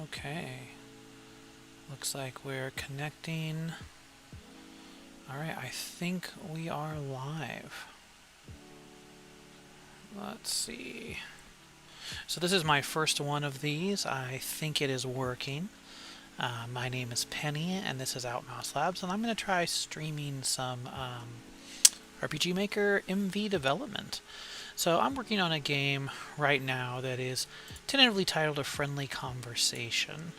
Okay. Looks like we're connecting. Alright, I think we are live. Let's see. So this is my first one of these. I think it is working. My name is Penny, and this is Outmouse Labs, and I'm going to try streaming some RPG Maker MV development. So I'm working on a game right now that is tentatively titled A Friendly Conversation.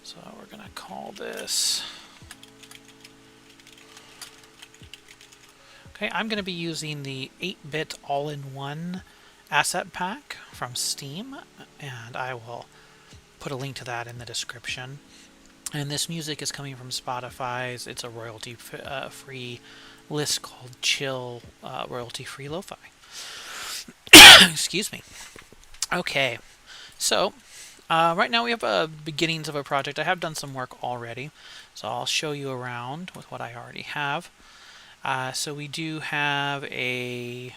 So we're going to call this... Okay, I'm going to be using the 8-bit all-in-one asset pack from Steam, and I will put a link to that in the description. And this music is coming from Spotify's. It's a royalty-free list called Chill Royalty-Free Lo-Fi. Excuse me. Okay, so right now we have beginnings of a project. I have done some work already, so I'll show you around with what I already have. So we do have a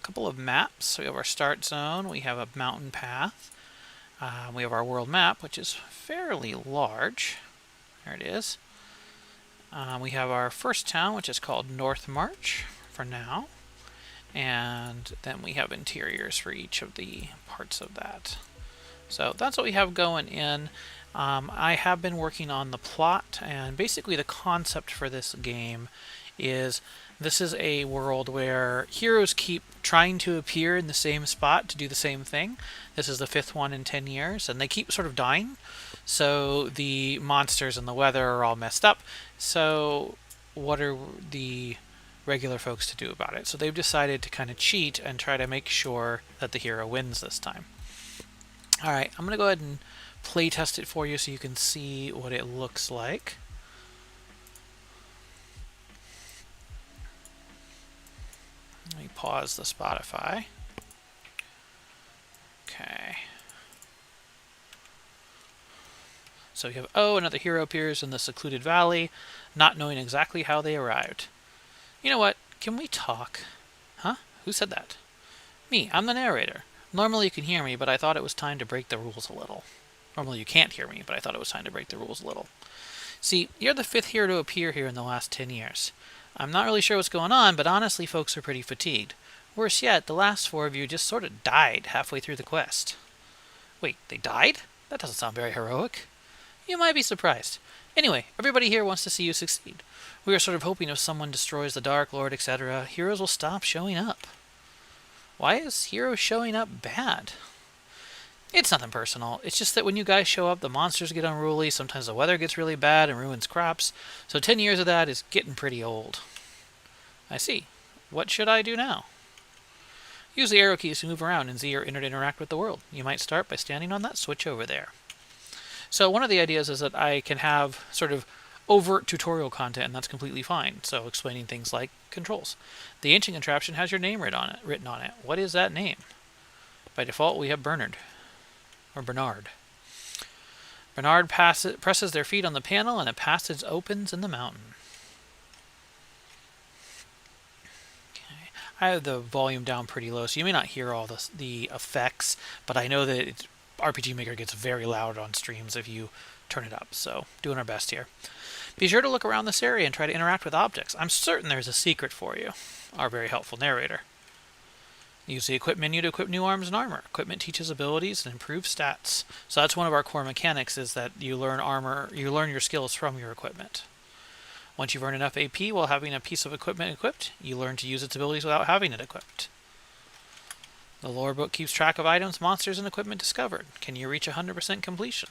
couple of maps. So we have our start zone, we have a mountain path, we have our world map, which is fairly large. There it is. We have our first town, which is called North March for now. And then we have interiors for each of the parts of that. So that's what we have going in. I have been working on the plot, and basically the concept for this game is this is a world where heroes keep trying to appear in the same spot to do the same thing. This is the 5th one in 10 years, and they keep sort of dying. So the monsters and the weather are all messed up. So what are the regular folks to do about it? So they've decided to kind of cheat and try to make sure that the hero wins this time. Alright, I'm going to go ahead and play test it for you so you can see what it looks like. Let me pause the Spotify. Okay. So we have, another hero appears in the secluded valley, not knowing exactly how they arrived. You know what? Can we talk? Huh? Who said that? Me. I'm the narrator. Normally you can hear me, but I thought it was time to break the rules a little. Normally you can't hear me, but I thought it was time to break the rules a little. See, you're the 5th hero to appear here in the last 10 years. I'm not really sure what's going on, but honestly folks are pretty fatigued. Worse yet, the last 4 of you just sort of died halfway through the quest. Wait, they died? That doesn't sound very heroic. You might be surprised. Anyway, everybody here wants to see you succeed. We are sort of hoping if someone destroys the Dark Lord, etc., heroes will stop showing up. Why is heroes showing up bad? It's nothing personal. It's just that when you guys show up, the monsters get unruly, sometimes the weather gets really bad and ruins crops, so 10 years of that is getting pretty old. I see. What should I do now? Use the arrow keys to move around and Z or interact with the world. You might start by standing on that switch over there. So one of the ideas is that I can have sort of overt tutorial content, and that's completely fine. So explaining things like controls. The ancient contraption has your name written on it. What is that name? By default, we have Bernard. Or Bernard. Bernard presses their feet on the panel, and a passage opens in the mountain. Okay. I have the volume down pretty low, so you may not hear all the effects, but I know that RPG Maker gets very loud on streams if you turn it up, so doing our best here. Be sure to look around this area and try to interact with objects. I'm certain there's a secret for you. Our very helpful narrator. Use the equip menu to equip new arms and armor. Equipment teaches abilities and improves stats. So that's one of our core mechanics, is that you learn your skills from your equipment. Once you've earned enough AP while having a piece of equipment equipped, you learn to use its abilities without having it equipped. The lore book keeps track of items, monsters, and equipment discovered. Can you reach 100% completion?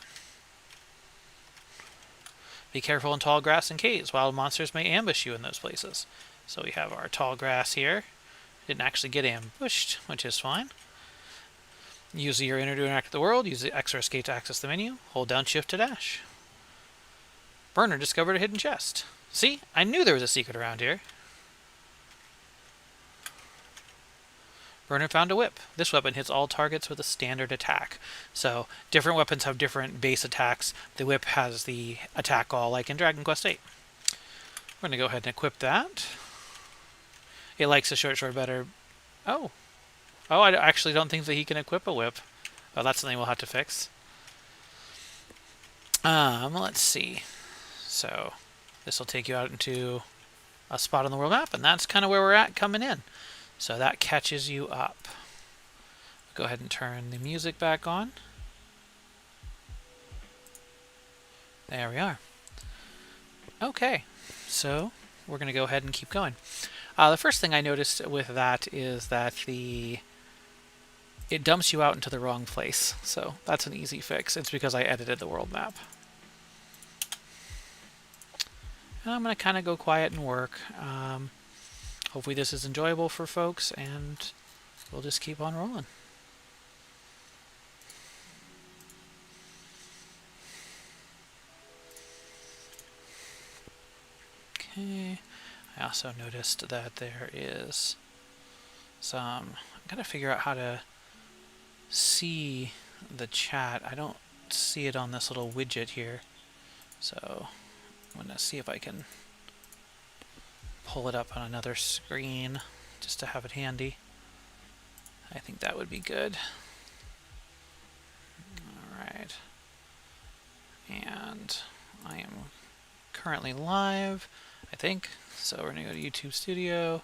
Be careful in tall grass and caves. Wild monsters may ambush you in those places. So we have our tall grass here. Didn't actually get ambushed, which is fine. Use the enter to interact with the world. Use the X or escape to access the menu. Hold down shift to dash. Bernard discovered a hidden chest. See? I knew there was a secret around here. Bernard found a whip. This weapon hits all targets with a standard attack. So different weapons have different base attacks. The whip has the attack all like in Dragon Quest VIII. We're going to go ahead and equip that. It likes the short sword better. Oh, I actually don't think that he can equip a whip. Oh, that's something we'll have to fix. Let's see. So this will take you out into a spot on the world map, and that's kind of where we're at coming in. So that catches you up. Go ahead and turn the music back on. There we are. Okay, so we're going to go ahead and keep going. The first thing I noticed with that is that it dumps you out into the wrong place. So that's an easy fix. It's because I edited the world map. And I'm going to kind of go quiet and work. Hopefully this is enjoyable for folks, and we'll just keep on rolling. Okay. I also noticed that there is some... I've got to figure out how to see the chat. I don't see it on this little widget here. So I'm going to see if I can pull it up on another screen just to have it handy. I think that would be good. Alright. And I am currently live, I think. So we're going to go to YouTube Studio.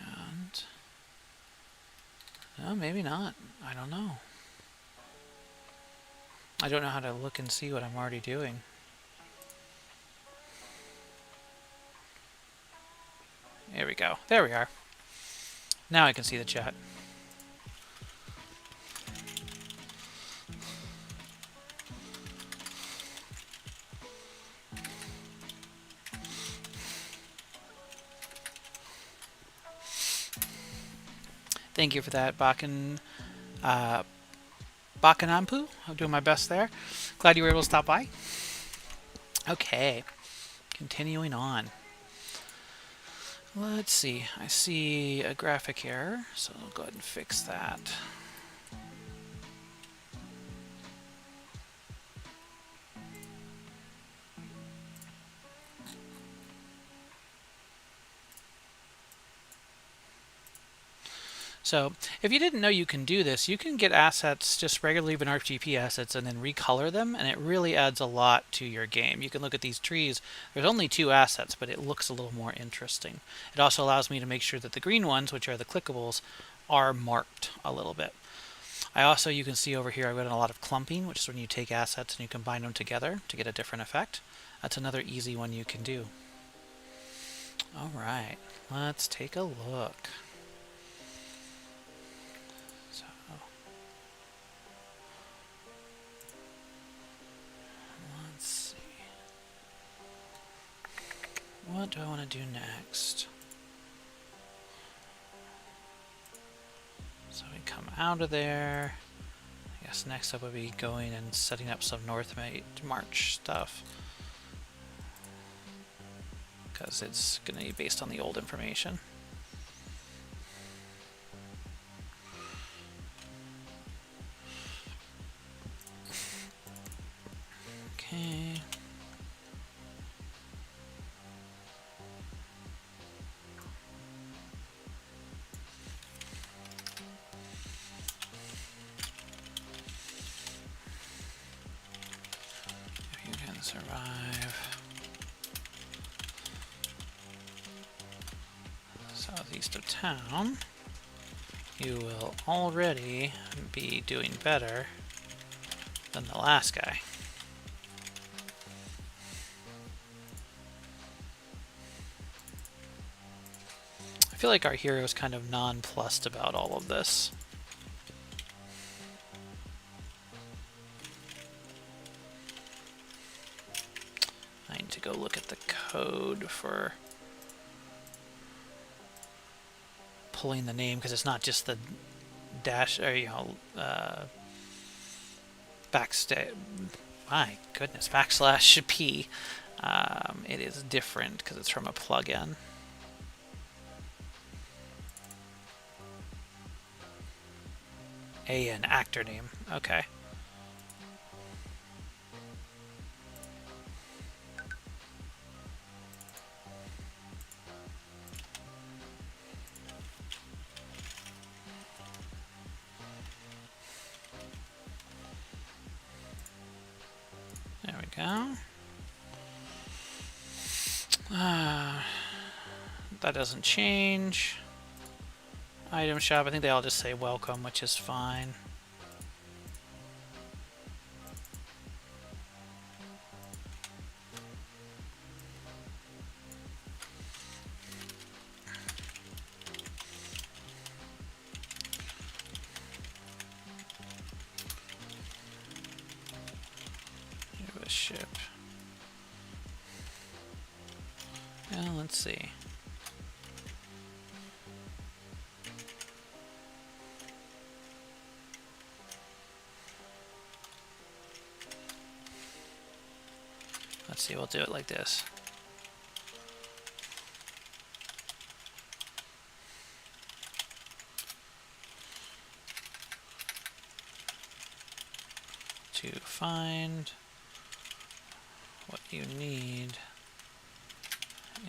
And... no, maybe not. I don't know. I don't know how to look and see what I'm already doing. There we go. There we are. Now I can see the chat. Thank you for that, Bakanampu. I'm doing my best there. Glad you were able to stop by. Okay, continuing on. Let's see. I see a graphic error, so I'll go ahead and fix that. So if you didn't know you can do this, you can get assets, just regular even RGB assets, and then recolor them, and it really adds a lot to your game. You can look at these trees. There's only 2 assets, but it looks a little more interesting. It also allows me to make sure that the green ones, which are the clickables, are marked a little bit. I also, you can see over here, I've got a lot of clumping, which is when you take assets and you combine them together to get a different effect. That's another easy one you can do. All right, let's take a look. What do I want to do next? So we come out of there. I guess next up would be going and setting up some North March stuff. Because it's going to be based on the old information. Okay. Survive. Southeast of town. You will already be doing better than the last guy. I feel like our hero is kind of nonplussed about all of this. I need to go look at the code for pulling the name, because it's not just the dash, or my goodness, backslash P. It is different because it's from a plugin. An actor name. Okay. go. That doesn't change. Item shop, I think they all just say welcome, which is fine. Give a ship. Well, let's see. Let's see, we'll do it like this. To find what you need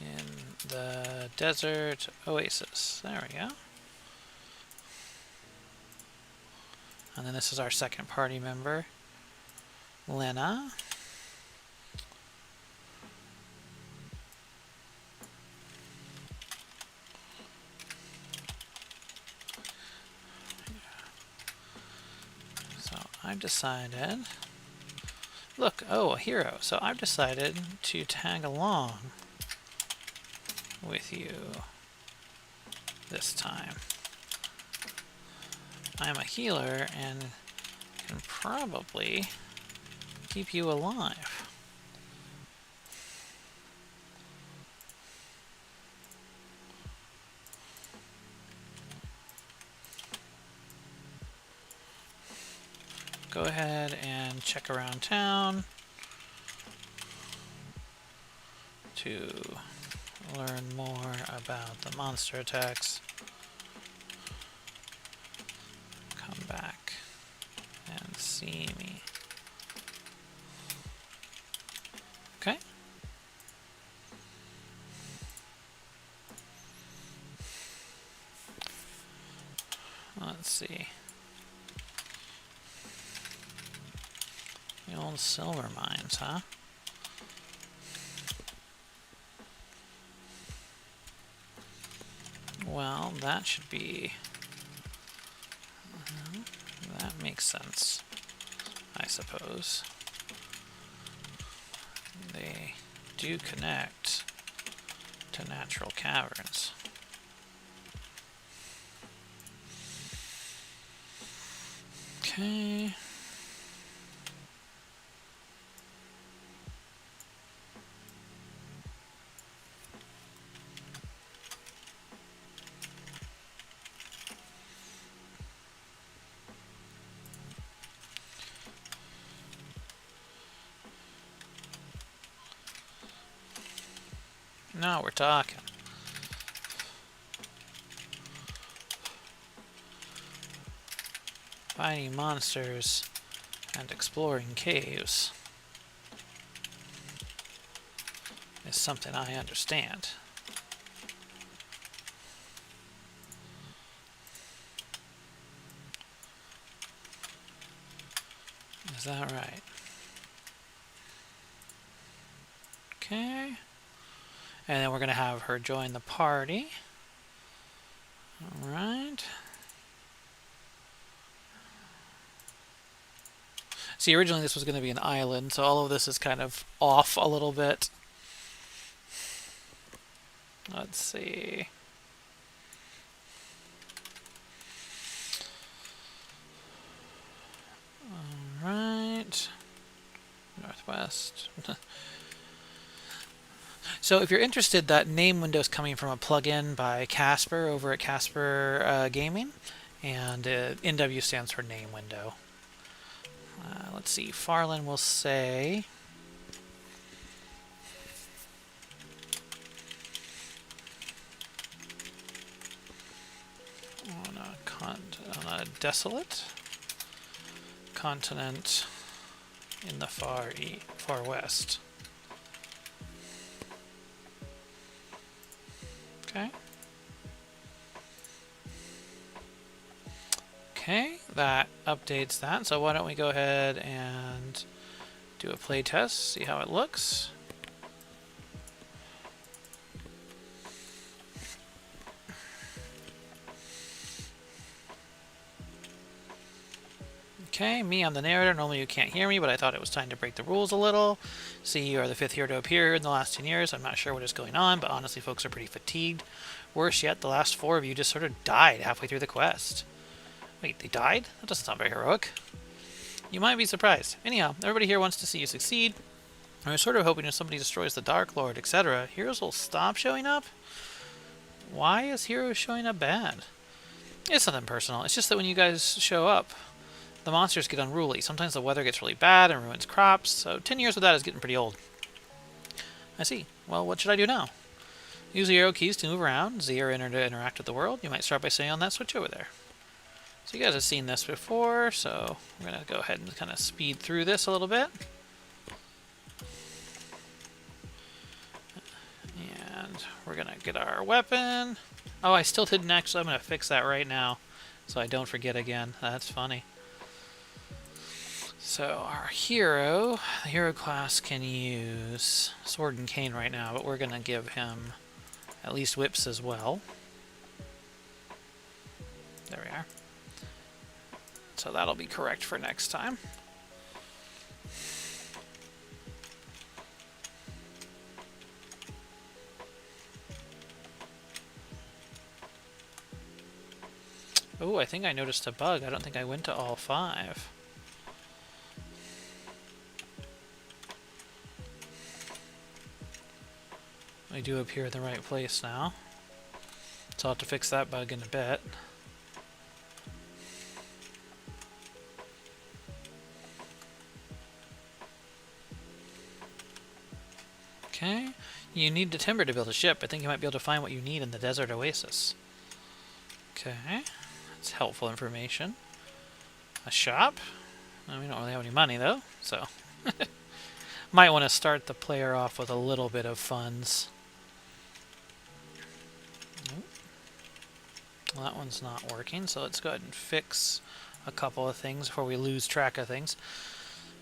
in the desert oasis. There we go. And then this is our second party member, Lena. So I've decided, look, oh, a hero. So I've decided to tag along with you this time. I'm a healer and can probably keep you alive. Go ahead and check around town to learn more about the monster attacks. Come back and see me. Okay. Let's see. The old silver mines, huh? Well, that should be... that makes sense, I suppose. They do connect to natural caverns. Okay. Now we're talking. Fighting monsters and exploring caves is something I understand. Is that right? Okay. And then we're going to have her join the party. Alright. See, originally this was going to be an island, so all of this is kind of off a little bit. Let's see. Alright. Northwest. So if you're interested, that name window is coming from a plugin by Casper over at Casper Gaming, and NW stands for name window. Let's see, Farland will say... on a desolate continent in the far west. Okay. Okay, that updates that. So why don't we go ahead and Do a play test, see how it looks. Okay, me, I'm the narrator. Normally you can't hear me, but I thought it was time to break the rules a little. See, you are the 5th hero to appear in the last 10 years. I'm not sure what is going on, but honestly, folks are pretty fatigued. Worse yet, the last 4 of you just sort of died halfway through the quest. Wait, they died? That doesn't sound very heroic. You might be surprised. Anyhow, everybody here wants to see you succeed. I was sort of hoping if somebody destroys the Dark Lord, etc., heroes will stop showing up? Why is heroes showing up bad? It's nothing personal. It's just that when you guys show up, the monsters get unruly. Sometimes the weather gets really bad and ruins crops, so 10 years with that is getting pretty old. I see. Well, what should I do now? Use the arrow keys to move around, Z or enter to interact with the world. You might start by saying on that switch over there. So you guys have seen this before, so we're going to go ahead and kind of speed through this a little bit. And we're going to get our weapon. Oh, I still didn't actually. I'm going to fix that right now so I don't forget again. That's funny. So our hero, the hero class can use sword and cane right now, but we're going to give him at least whips as well. There we are. So that'll be correct for next time. Oh, I think I noticed a bug. I don't think I went to all 5. I do appear in the right place now. So I'll have to fix that bug in a bit. Okay. You need the timber to build a ship. I think you might be able to find what you need in the desert oasis. Okay. That's helpful information. A shop. Well, we don't really have any money though, so might want to start the player off with a little bit of funds. Well, that one's not working, so let's go ahead and fix a couple of things before we lose track of things.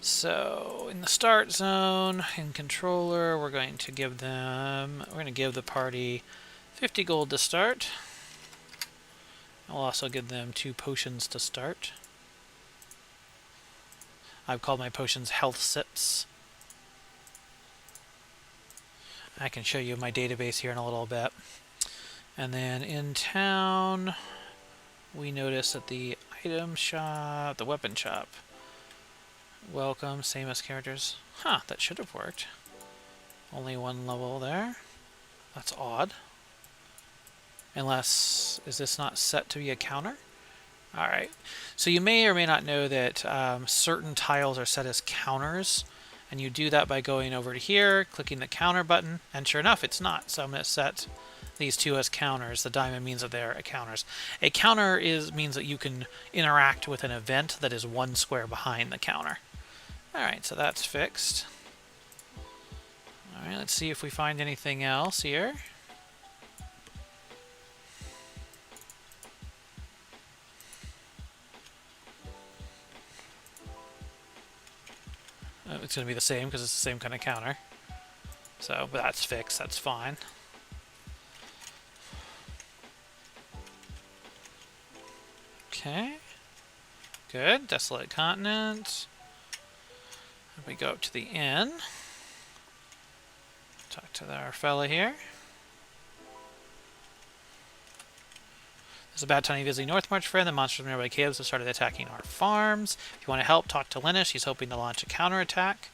So in the start zone, in controller, we're going to give the party 50 gold to start. I'll also give them 2 potions to start. I've called my potions health sips. I can show you my database here in a little bit. And then in town, we notice that the item shop, the weapon shop, welcome, same as characters. Huh, that should have worked. Only 1 level there. That's odd. Unless, is this not set to be a counter? Alright, so you may or may not know that certain tiles are set as counters, and you do that by going over to here, clicking the counter button, and sure enough, it's not. So I'm going to set these 2 as counters. The diamond means that they're counters. A counter means that you can interact with an event that is 1 square behind the counter. Alright, so that's fixed. Alright, let's see if we find anything else here. It's going to be the same because it's the same kind of counter. So, but that's fixed. That's fine. Okay. Good. Desolate Continent. We go up to the inn. Talk to our fella here. There's a bad tiny busy North March friend. The monsters from nearby caves have started attacking our farms. If you want to help, talk to Linus. She's hoping to launch a counterattack.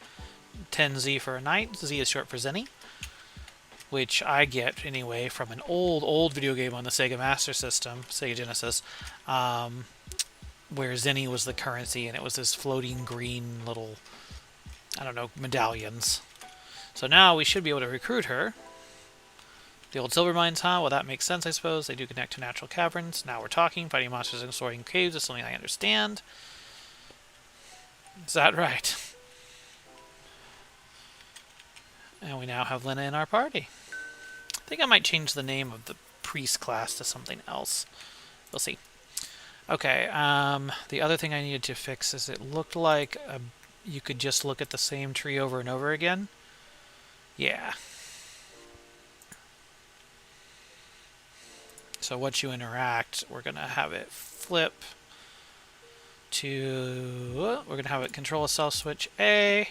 10Z for a night. Z is short for Zenny, which I get anyway from an old video game on the Sega Master System, Sega Genesis, where Zenny was the currency, and it was this floating green little, I don't know, medallions. So now we should be able to recruit her. The old silver mines, huh? Well, that makes sense, I suppose. They do connect to natural caverns. Now we're talking. Fighting monsters and exploring caves is something I understand. Is that right? And we now have Lena in our party. I think I might change the name of the priest class to something else. We'll see. Okay, the other thing I needed to fix is it looked like you could just look at the same tree over and over again. Yeah. So once you interact, we're going to have it flip to, we're going to have it control a cell switch A,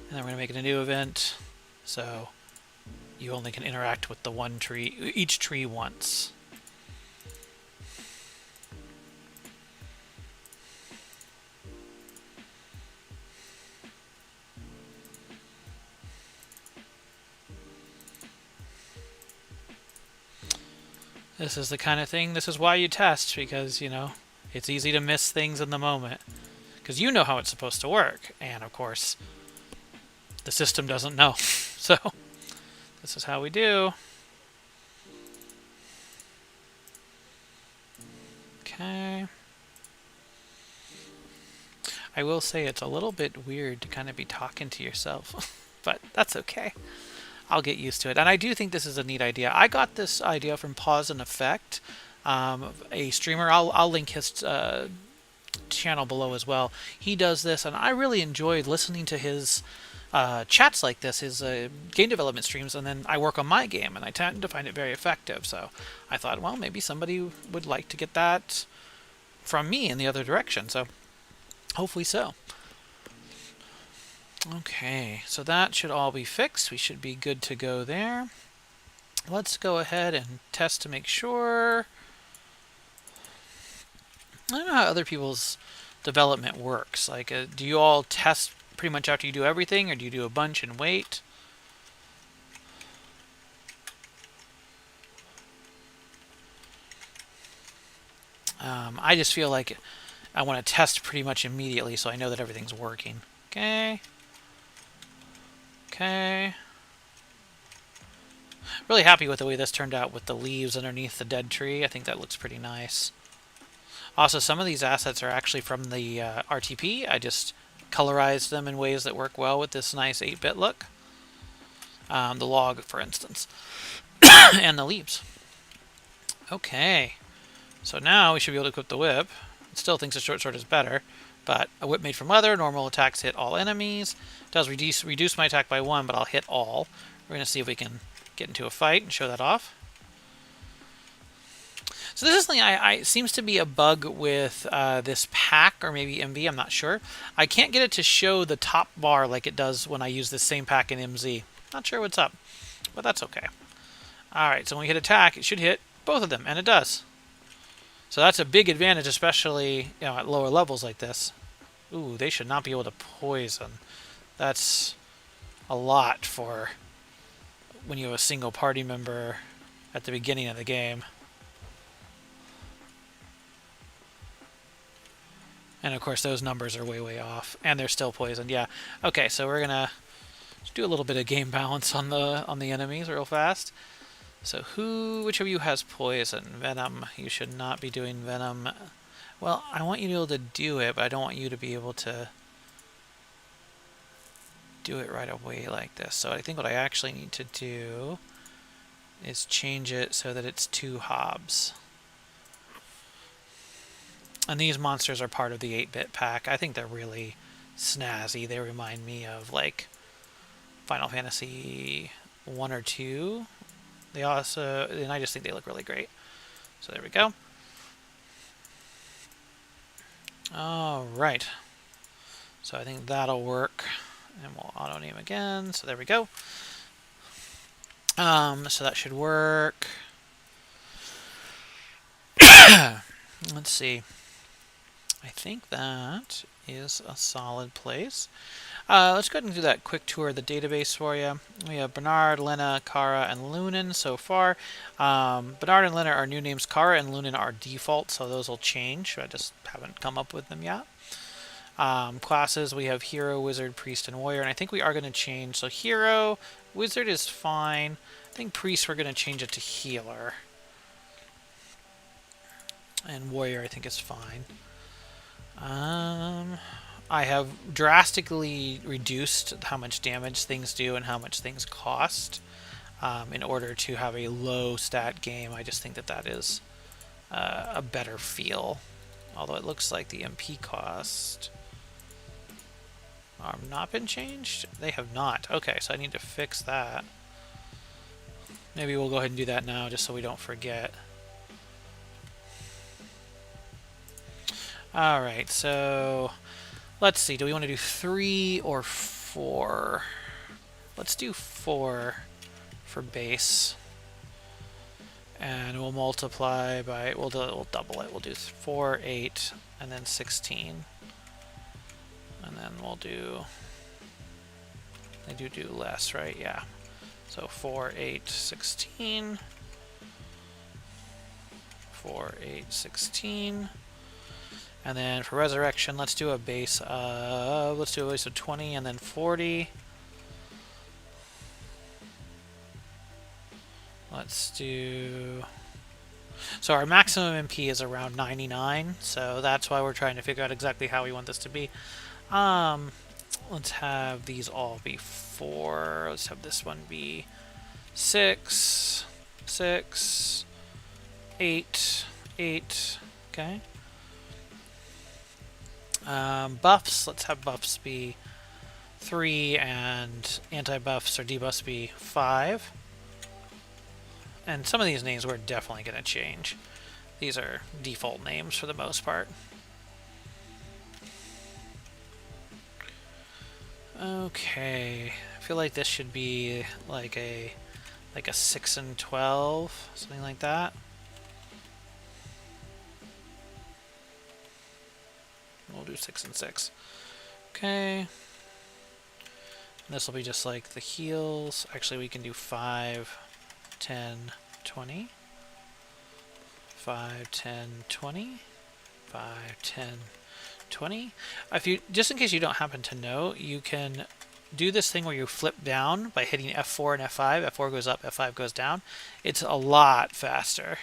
and then we're going to make it a new event. So you only can interact with the one tree, each tree once. This is the kind of thing, this is why you test, because, you know, it's easy to miss things in the moment. Because you know how it's supposed to work, and of course, the system doesn't know. So, this is how we do. Okay. I will say it's a little bit weird to kind of be talking to yourself, but that's okay. I'll get used to it. And I do think this is a neat idea. I got this idea from Pause and Effect, a streamer. I'll link his channel below as well. He does this, and I really enjoyed listening to his chats like this, his game development streams, and then I work on my game, and I tend to find it very effective. So I thought, well, maybe somebody would like to get that from me in the other direction. So hopefully so. Okay, so that should all be fixed. We should be good to go there. Let's go ahead and test to make sure. I don't know how other people's development works. Like, do you all test pretty much after you do everything, or do you do a bunch and wait? I just feel like I want to test pretty much immediately so I know that everything's working. Okay. Okay. Really happy with the way this turned out with the leaves underneath the dead tree. I think that looks pretty nice. Also, some of these assets are actually from the RTP. I just colorized them in ways that work well with this nice 8-bit look. The log, for instance. And the leaves. Okay. So now we should be able to equip the whip. It still thinks a short sword is better. But a whip made from leather, normal attacks hit all enemies. It does reduce my attack by 1, but I'll hit all. We're going to see if we can get into a fight and show that off. So this is something I seems to be a bug with this pack, or maybe MV, I'm not sure. I can't get it to show the top bar like it does when I use this same pack in MZ. Not sure what's up, but that's okay. Alright, so when we hit attack, it should hit both of them, and it does. So that's a big advantage, especially at lower levels like this. Ooh, they should not be able to poison. That's a lot for when you have a single party member at the beginning of the game. And of course those numbers are way off, and they're still poisoned. Yeah. Okay, so we're gonna do a little bit of game balance on the enemies real fast. So which of you has poison? Venom. You should not be doing venom. Well, I want you to be able to do it, but I don't want you to be able to do it right away like this. So I think what I actually need to do is change it so that it's 2 Hobbs. And these monsters are part of the 8-bit pack. I think they're really snazzy. They remind me of like Final Fantasy 1 or 2. They also, and I just think they look really great. So there we go. All right. So I think that'll work. And we'll auto-name again. So there we go. So that should work. Let's see. I think that is a solid place. Let's go ahead and do that quick tour of the database for you. We have Bernard, Lena, Kara, and Lunan so far. Bernard and Lena are new names. Kara and Lunan are default, so those will change. I just haven't come up with them yet. Classes, we have Hero, Wizard, Priest, and Warrior, and I think we are going to change. So Hero, Wizard is fine. I think Priest, we're going to change it to Healer. And Warrior, I think, is fine. I have drastically reduced how much damage things do and how much things cost in order to have a low stat game. I just think that that is a better feel. Although it looks like the MP cost are not been changed? They have not. Okay, so I need to fix that. Maybe we'll go ahead and do that now just so we don't forget. Alright, so let's see. Do we want to do 3 or 4? Let's do 4 for base. And we'll multiply by, we'll double it. We'll do 4, 8, and then 16. And then we'll do, they do less, right? Yeah. So 4, 8, 16. 4, 8, 16. And then for resurrection, let's do a base of, let's do a base of 20 and then 40. Let's do, so our maximum MP is around 99, so that's why we're trying to figure out exactly how we want this to be. Let's have these all be 4. Let's have this one be 6, 6, 8, 8, okay. Buffs, let's have buffs be 3 and anti-buffs or debuffs be 5. And some of these names we're definitely going to change. These are default names for the most part. Okay, I feel like this should be like a 6 and 12, something like that. We'll do 6 and 6. Okay. This will be just like the heals. Actually, we can do 5, 10, 20. 5, 10, 20. 5, 10, 20. If you, just in case you don't happen to know, you can do this thing where you flip down by hitting F4 and F5. F4 goes up, F5 goes down. It's a lot faster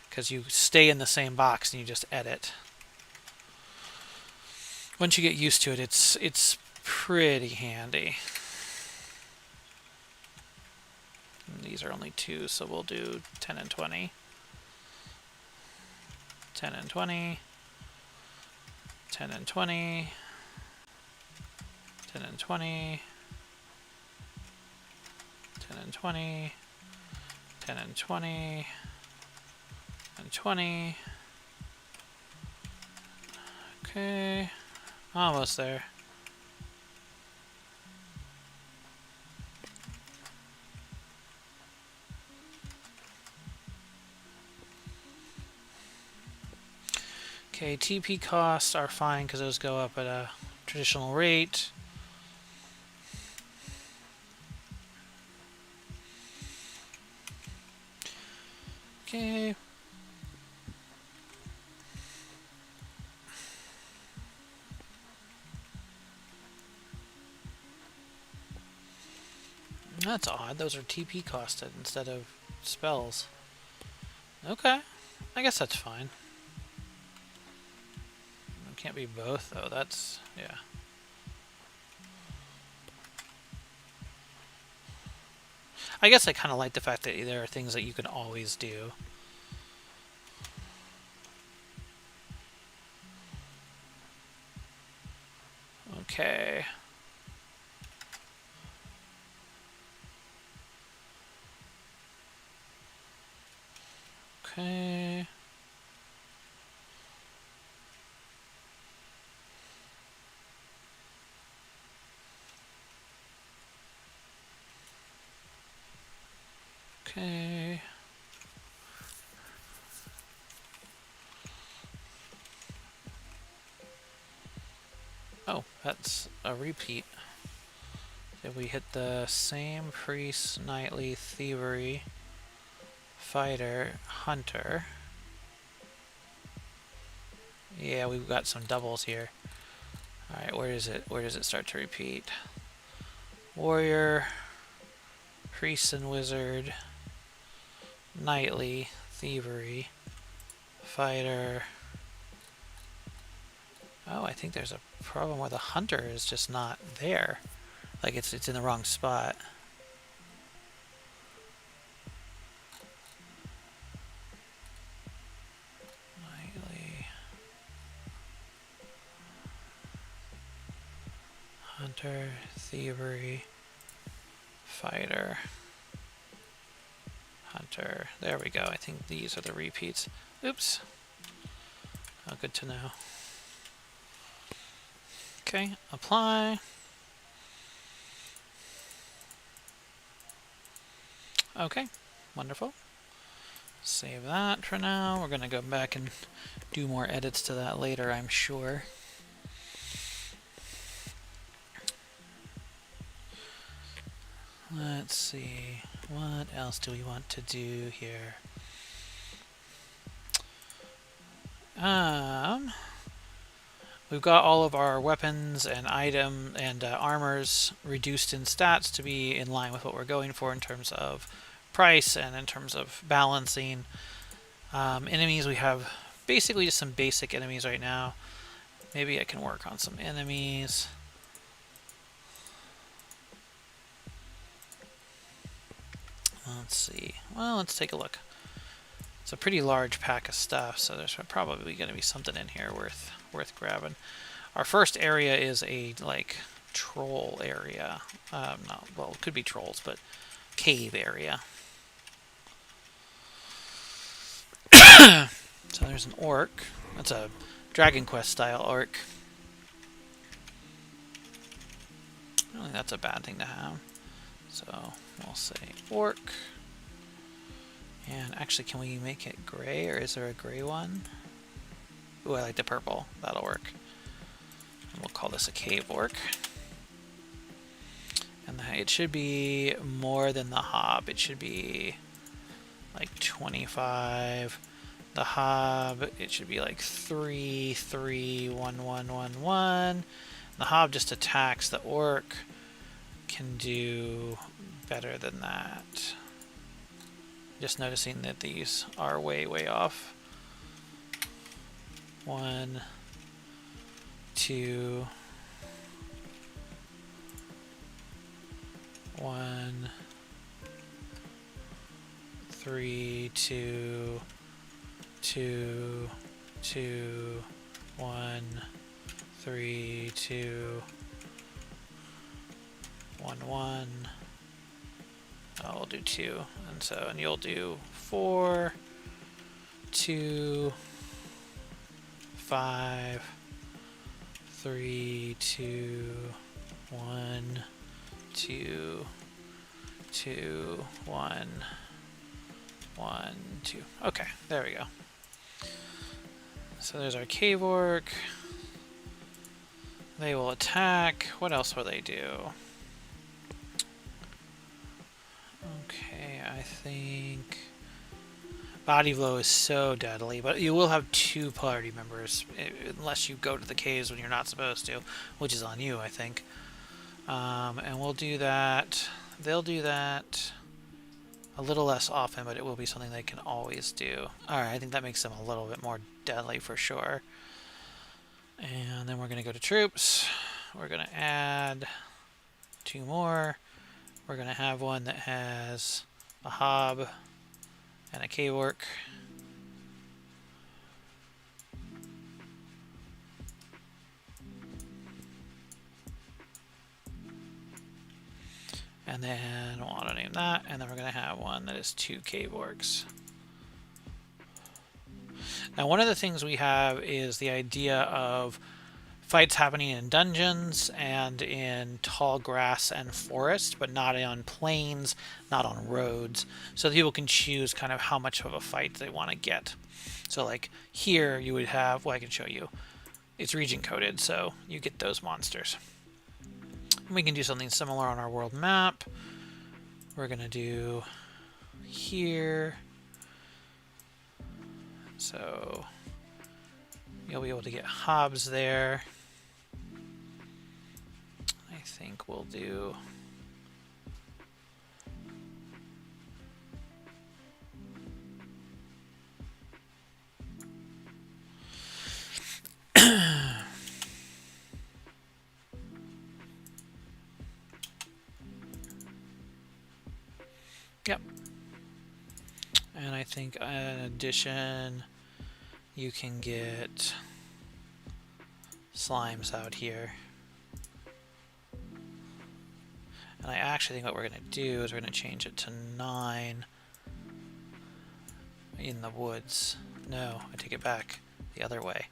because you stay in the same box and you just edit. Once you get used to it, it's pretty handy. And these are only 2, so we'll do 10 and 20. 10 and 20. 10 and 20. 10 and 20. 10 and 20. 10 and 20. And 20. Okay. Almost there. Okay, TP costs are fine because those go up at a traditional rate. Okay. That's odd. Those are TP costed instead of spells. Okay. I guess that's fine. It can't be both, though. That's... yeah. I guess I kind of like the fact that there are things that you can always do. Okay. Okay. Okay. Oh, that's a repeat. Did we hit the same priest, knightly, thievery, fighter, hunter? Yeah, we've got some doubles here. Alright, where is it? Where does it start to repeat? Warrior, priest and wizard, knightly, thievery, fighter. Oh, I think there's a problem where the hunter is just not there. Like it's in the wrong spot. Knightly. Hunter, thievery, fighter, hunter. There we go. I think these are the repeats. Oops. Oh, good to know. Okay, apply. Okay, wonderful. Save that for now. We're going to go back and do more edits to that later, I'm sure. Let's see. What else do we want to do here? We've got all of our weapons and item and armors reduced in stats to be in line with what we're going for in terms of price and in terms of balancing. Enemies, we have basically just some basic enemies right now. Maybe I can work on some enemies. Let's see. Well, let's take a look. It's a pretty large pack of stuff, so there's probably going to be something in here worth grabbing. Our first area is a like troll area. Well, it could be trolls, but cave area. So there's an orc. That's a Dragon Quest style orc. I don't think that's a bad thing to have. So we'll say orc. And actually, can we make it gray, or is there a gray one? Ooh, I like the purple. That'll work. And we'll call this a cave orc. And it should be more than the hob. It should be like 25. The hob, it should be like 3, 3, 1, 1, 1, 1. The hob just attacks. The orc can do better than that. Just noticing that these are way, way off. 1, 2, 1, 3, 2, 2, 2, 1, 3, 2, 1, 1. I'll do 2, and you'll do 4, 2, 5, 3, 2, 1, 2, 2, 1, 1, 2. Okay, there we go. So there's our cave orc. They will attack. What else will they do? Okay, I think body blow is so deadly, but you will have 2 party members unless you go to the caves when you're not supposed to, which is on you, I think. And we'll do that. They'll do that a little less often, but it will be something they can always do. Alright, I think that makes them a little bit more deadly for sure. And then we're going to go to troops. We're going to add 2 more. We're going to have one that has a hob and a cave orc. And then we'll auto name that, and then we're going to have one that is 2 cave orcs. Now, one of the things we have is the idea of fights happening in dungeons and in tall grass and forest, but not on plains, not on roads. So people can choose kind of how much of a fight they want to get. So like here you would have, well, I can show you. It's region coded, so you get those monsters. And we can do something similar on our world map. We're going to do here. So you'll be able to get hobs there. I think we'll do yep. And I think in addition, you can get slimes out here. And I actually think what we're going to do is we're going to change it to 9 in the woods. No, I take it back the other way.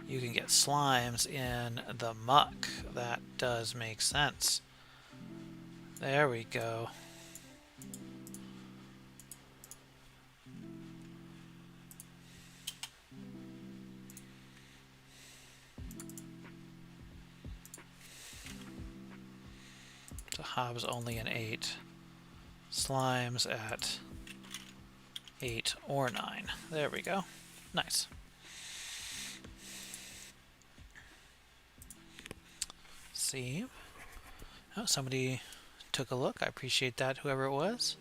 You can get slimes in the muck. That does make sense. There we go. So Hob's only an 8. Slimes at 8 or 9. There we go. Nice. See? Oh, somebody took a look. I appreciate that, whoever it was.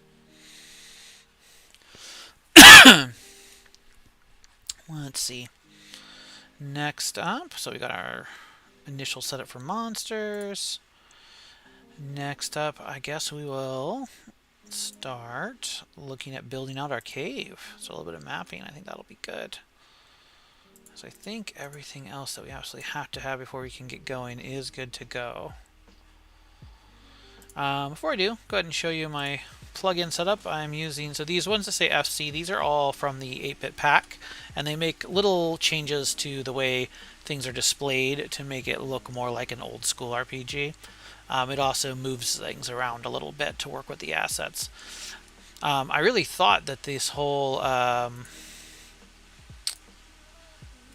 Let's see. Next up, so we got our initial setup for monsters. Next up, I guess we will start looking at building out our cave. So a little bit of mapping, I think that'll be good. So I think everything else that we absolutely have to have before we can get going is good to go. Before I do, go ahead and show you my plugin setup I'm using. So these ones that say FC, these are all from the 8-bit pack, and they make little changes to the way things are displayed to make it look more like an old school RPG. It also moves things around a little bit to work with the assets. I really thought that this whole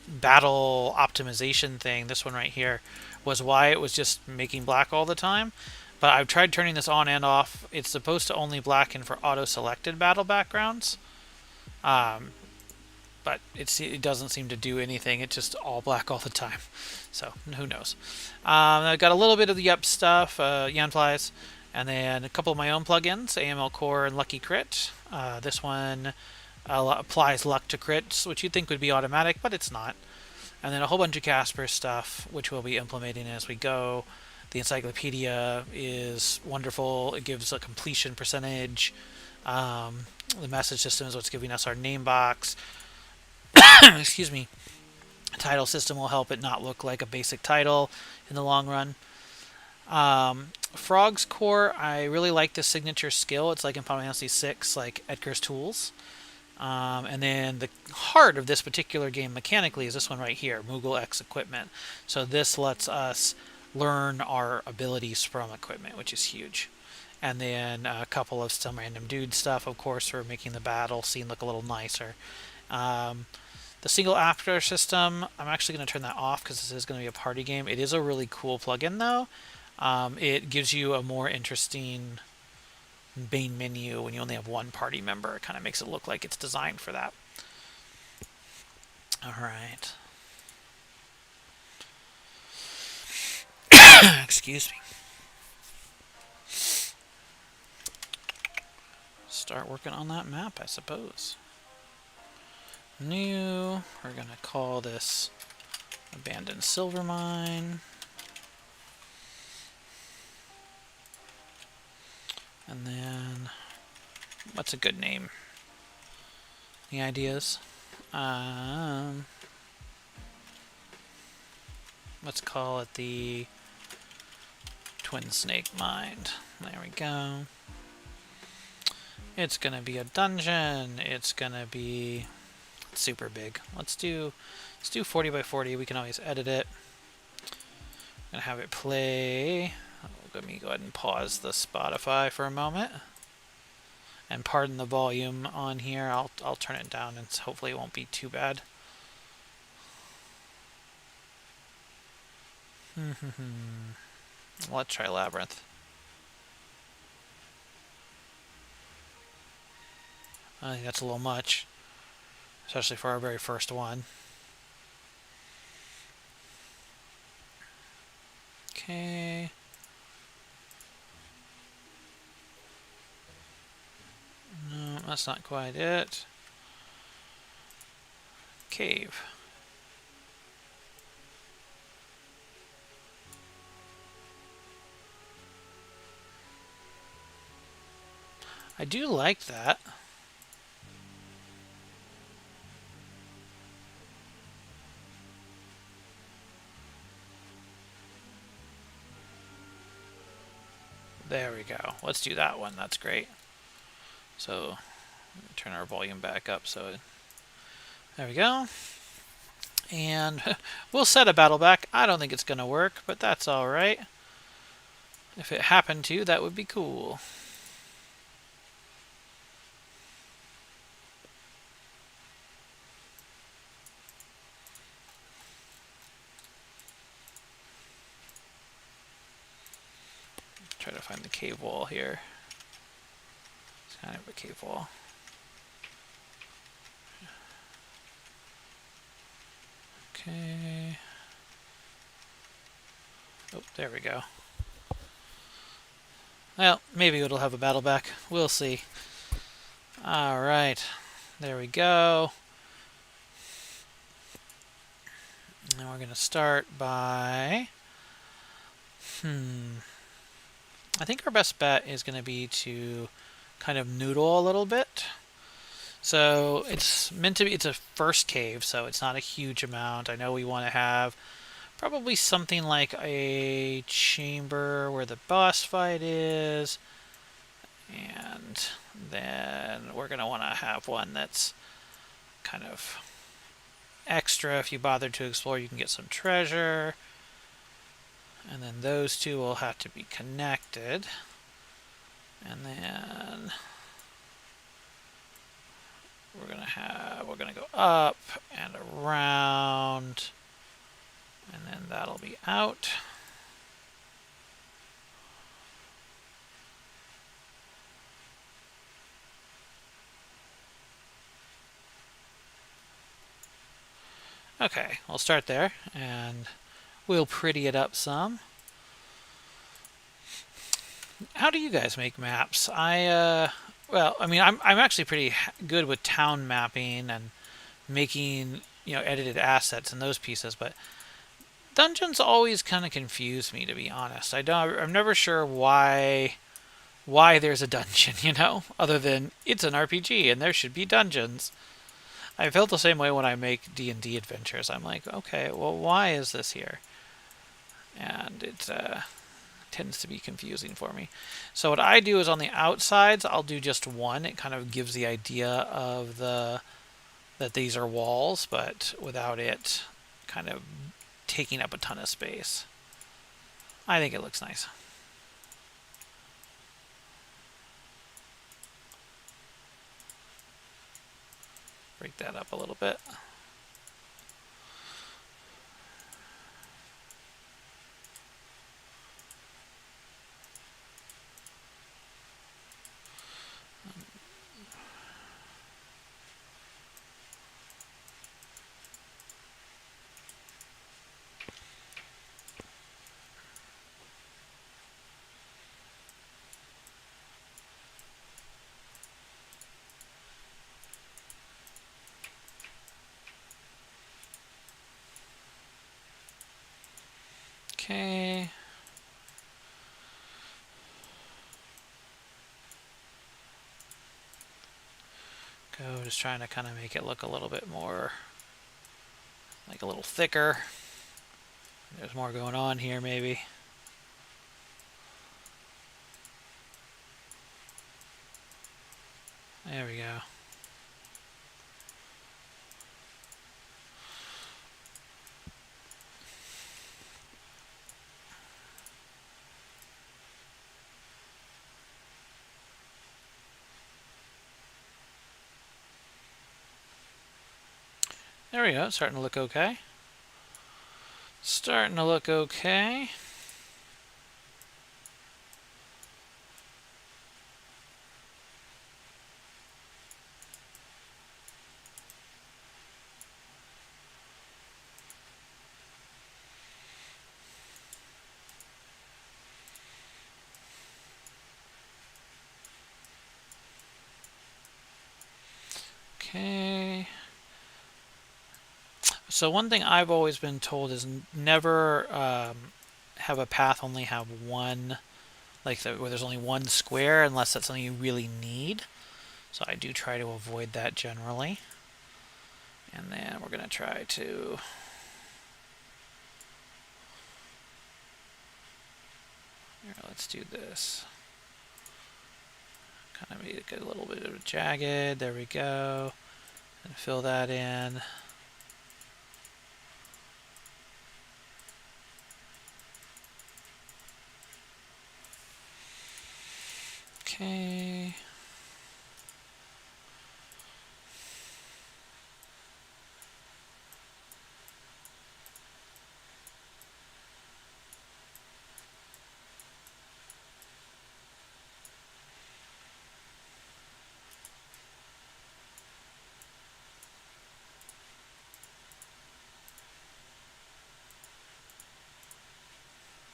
battle optimization thing, this one right here, was why it was just making black all the time. But I've tried turning this on and off. It's supposed to only blacken for auto-selected battle backgrounds. But it doesn't seem to do anything. It's just all black all the time. So, who knows. I've got a little bit of the UP stuff, Yanflies, and then a couple of my own plugins, AML Core and Lucky Crit. This one applies luck to crits, which you'd think would be automatic, but it's not. And then a whole bunch of Casper stuff, which we'll be implementing as we go. The encyclopedia is wonderful. It gives a completion percentage. The message system is what's giving us our name box. Excuse me. Title system will help it not look like a basic title in the long run. Frog's Core, I really like this signature skill. It's like in Final Fantasy VI, like Edgar's Tools. And then the heart of this particular game mechanically is this one right here, Moogle X Equipment. So this lets us learn our abilities from equipment, which is huge. And then a couple of some random dude stuff, of course, for making the battle scene look a little nicer. The single actor system, I'm actually going to turn that off because this is going to be a party game. It is a really cool plugin, though. It gives you a more interesting main menu when you only have one party member. It kind of makes it look like it's designed for that. All right. Excuse me. Start working on that map, I suppose. New. We're going to call this Abandoned Silver Mine. And then, what's a good name? Any ideas? Let's call it the Twin Snake Mine. There we go. It's gonna be a dungeon. It's gonna be super big. Let's do 40 by 40. We can always edit it. I'm gonna have it play. Let me go ahead and pause the Spotify for a moment. And pardon the volume on here. I'll turn it down and hopefully it won't be too bad. Let's try Labyrinth. I think that's a little much, especially for our very first one. Okay. No, that's not quite it. Cave. I do like that. There we go. Let's do that one. That's great. So turn our volume back up. So there we go. And we'll set a battle back. I don't think it's going to work, but that's all right. If it happened to, that would be cool. Try to find the cave wall here. It's kind of a cave wall. Okay. Oh, there we go. Well, maybe it'll have a battle back. We'll see. Alright. There we go. And we're going to start by... I think our best bet is going to be to kind of noodle a little bit. So it's meant to be, it's a first cave, so it's not a huge amount. I know we want to have probably something like a chamber where the boss fight is. And then we're going to want to have one that's kind of extra. If you bother to explore, you can get some treasure. And then those two will have to be connected. And then we're going to go up and around. And then that'll be out. Okay, we'll start there, and we'll pretty it up some. How do you guys make maps? Well, I mean, I'm actually pretty good with town mapping and making, edited assets and those pieces, but dungeons always kind of confuse me, to be honest. I'm never sure why there's a dungeon, other than it's an RPG and there should be dungeons. I felt the same way when I make D&D adventures. I'm like, okay, well, why is this here? And it tends to be confusing for me. So what I do is on the outsides, I'll do just one. It kind of gives the idea of that these are walls, but without it kind of taking up a ton of space. I think it looks nice. Break that up a little bit. Okay. Just trying to kind of make it look a little bit more, like a little thicker. There's more going on here, maybe. There we go. There we go. It's starting to look okay. Starting to look okay. Okay. So one thing I've always been told is never have a path only have one, like where there's only one square, unless that's something you really need. So I do try to avoid that generally. And then we're going to try to... Here, let's do this. Kind of need to get a little bit of jagged. There we go. And fill that in. Okay.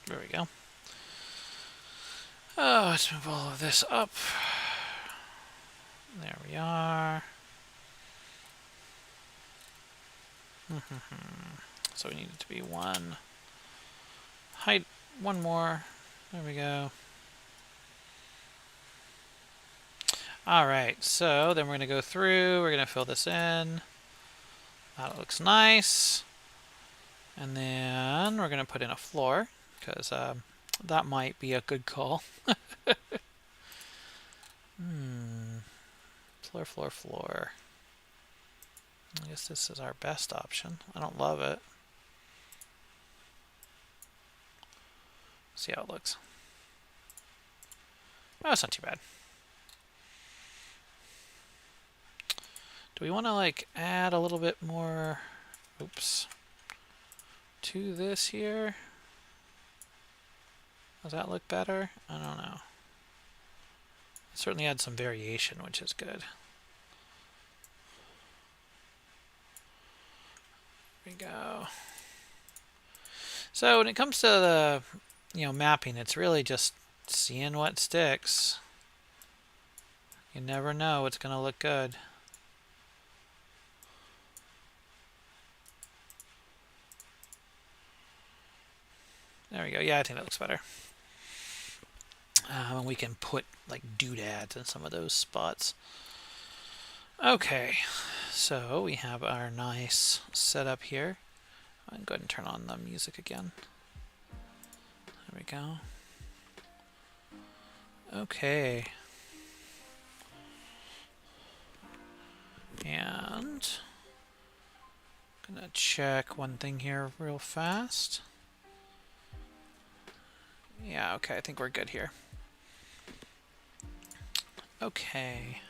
There we go. Oh, let's move all of this up. There we are. So we need it to be one. Height, one more. There we go. Alright, so then we're going to go through. We're going to fill this in. That looks nice. And then we're going to put in a floor, because that might be a good call. Floor, floor, floor. I guess this is our best option. I don't love it. See how it looks. Oh, it's not too bad. Do we want to like add a little bit more, oops, to this here? Does that look better? I don't know. It certainly adds some variation, which is good. There we go. So when it comes to the, mapping, it's really just seeing what sticks. You never know what's going to look good. There we go. Yeah, I think that looks better. And we can put like doodads in some of those spots. Okay, so we have our nice setup here. I'm going to go ahead and turn on the music again. There we go. Okay. And I'm going to check one thing here real fast. Yeah, okay, I think we're good here. Okay.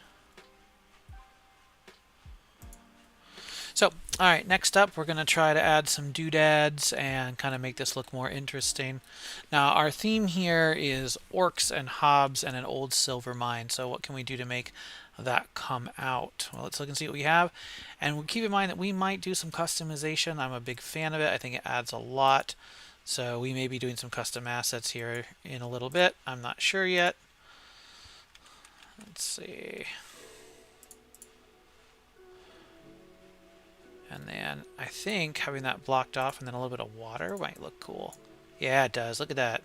So, alright, next up we're going to try to add some doodads and kind of make this look more interesting. Now, our theme here is orcs and hobs and an old silver mine. So what can we do to make that come out? Well, let's look and see what we have. And we'll keep in mind that we might do some customization. I'm a big fan of it. I think it adds a lot. So we may be doing some custom assets here in a little bit. I'm not sure yet. Let's see. And then I think having that blocked off and then a little bit of water might look cool. Yeah, it does. Look at that.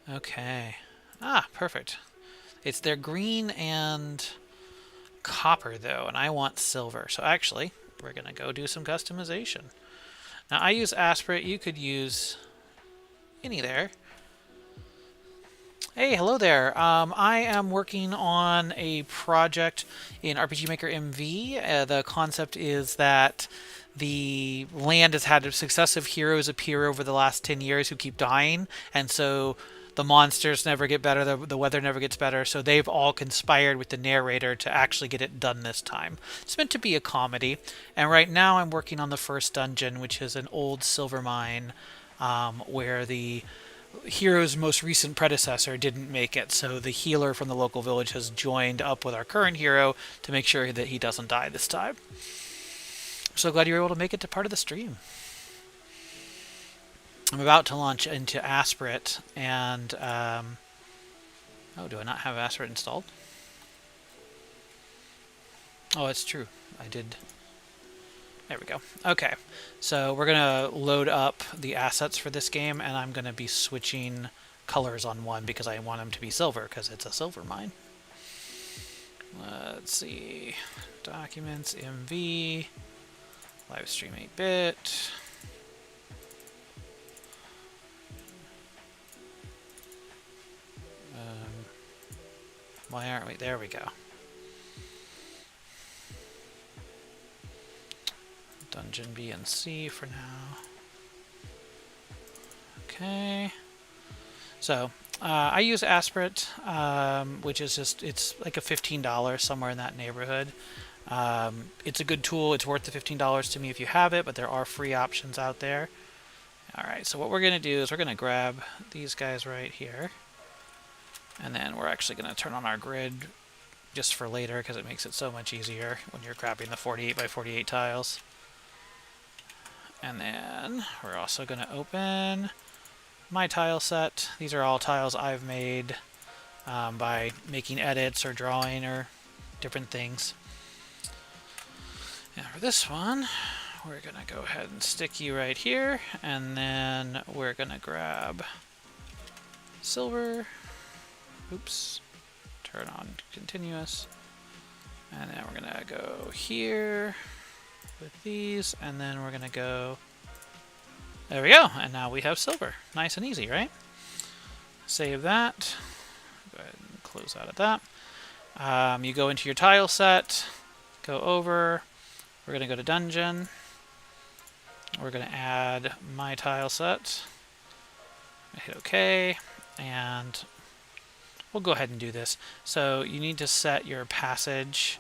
Okay. Ah, perfect. They're green and copper though, and I want silver. So actually, we're going to go do some customization. Now I use Aspirate. You could use any there. Hey, hello there. I am working on a project in RPG Maker MV. The concept is that the land has had successive heroes appear over the last 10 years who keep dying, and so the monsters never get better, the weather never gets better, so they've all conspired with the narrator to actually get it done this time. It's meant to be a comedy, and right now I'm working on the first dungeon, which is an old silver mine, where the hero's most recent predecessor didn't make it, so the healer from the local village has joined up with our current hero to make sure that he doesn't die this time. I'm so glad you were able to make it to part of the stream. I'm about to launch into Aspirate, and oh, do I not have Aspirate installed? Oh, it's true. I did. There we go. Okay, so we're going to load up the assets for this game, and I'm going to be switching colors on one because I want them to be silver because it's a silver mine. Let's see. Documents, MV, Livestream 8-bit. Why aren't we? There we go. Dungeon B and C for now. Okay. So, I use Aspirate, which is just, it's like a $15 somewhere in that neighborhood. It's a good tool. It's worth the $15 to me if you have it, but there are free options out there. Alright, so what we're going to do is we're going to grab these guys right here. And then we're actually going to turn on our grid just for later because it makes it so much easier when you're grabbing the 48 by 48 tiles. And then we're also going to open my tile set. These are all tiles I've made by making edits or drawing or different things. And for this one, we're going to go ahead and stick you right here, and then we're going to grab silver. Oops. Turn on continuous. And then we're going to go here with these, and then we're going to go... There we go, and now we have silver. Nice and easy, right? Save that. Go ahead and close out of that. You go into your tile set, go over. We're going to go to dungeon. We're going to add my tile set. Hit OK, and we'll go ahead and do this. So you need to set your passage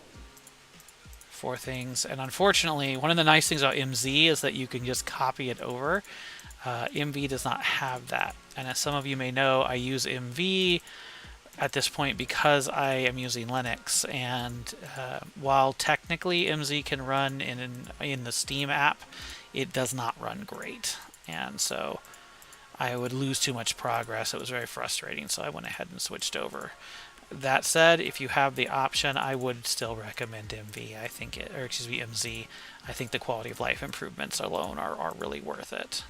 for things, and unfortunately, one of the nice things about MZ is that you can just copy it over. MV does not have that, and as some of you may know, I use MV at this point because I am using Linux, and while technically MZ can run in the Steam app, it does not run great, and so I would lose too much progress. It was very frustrating, so I went ahead and switched over. That said, if you have the option, I would still recommend MV. I think MZ. I think the quality of life improvements alone are really worth it.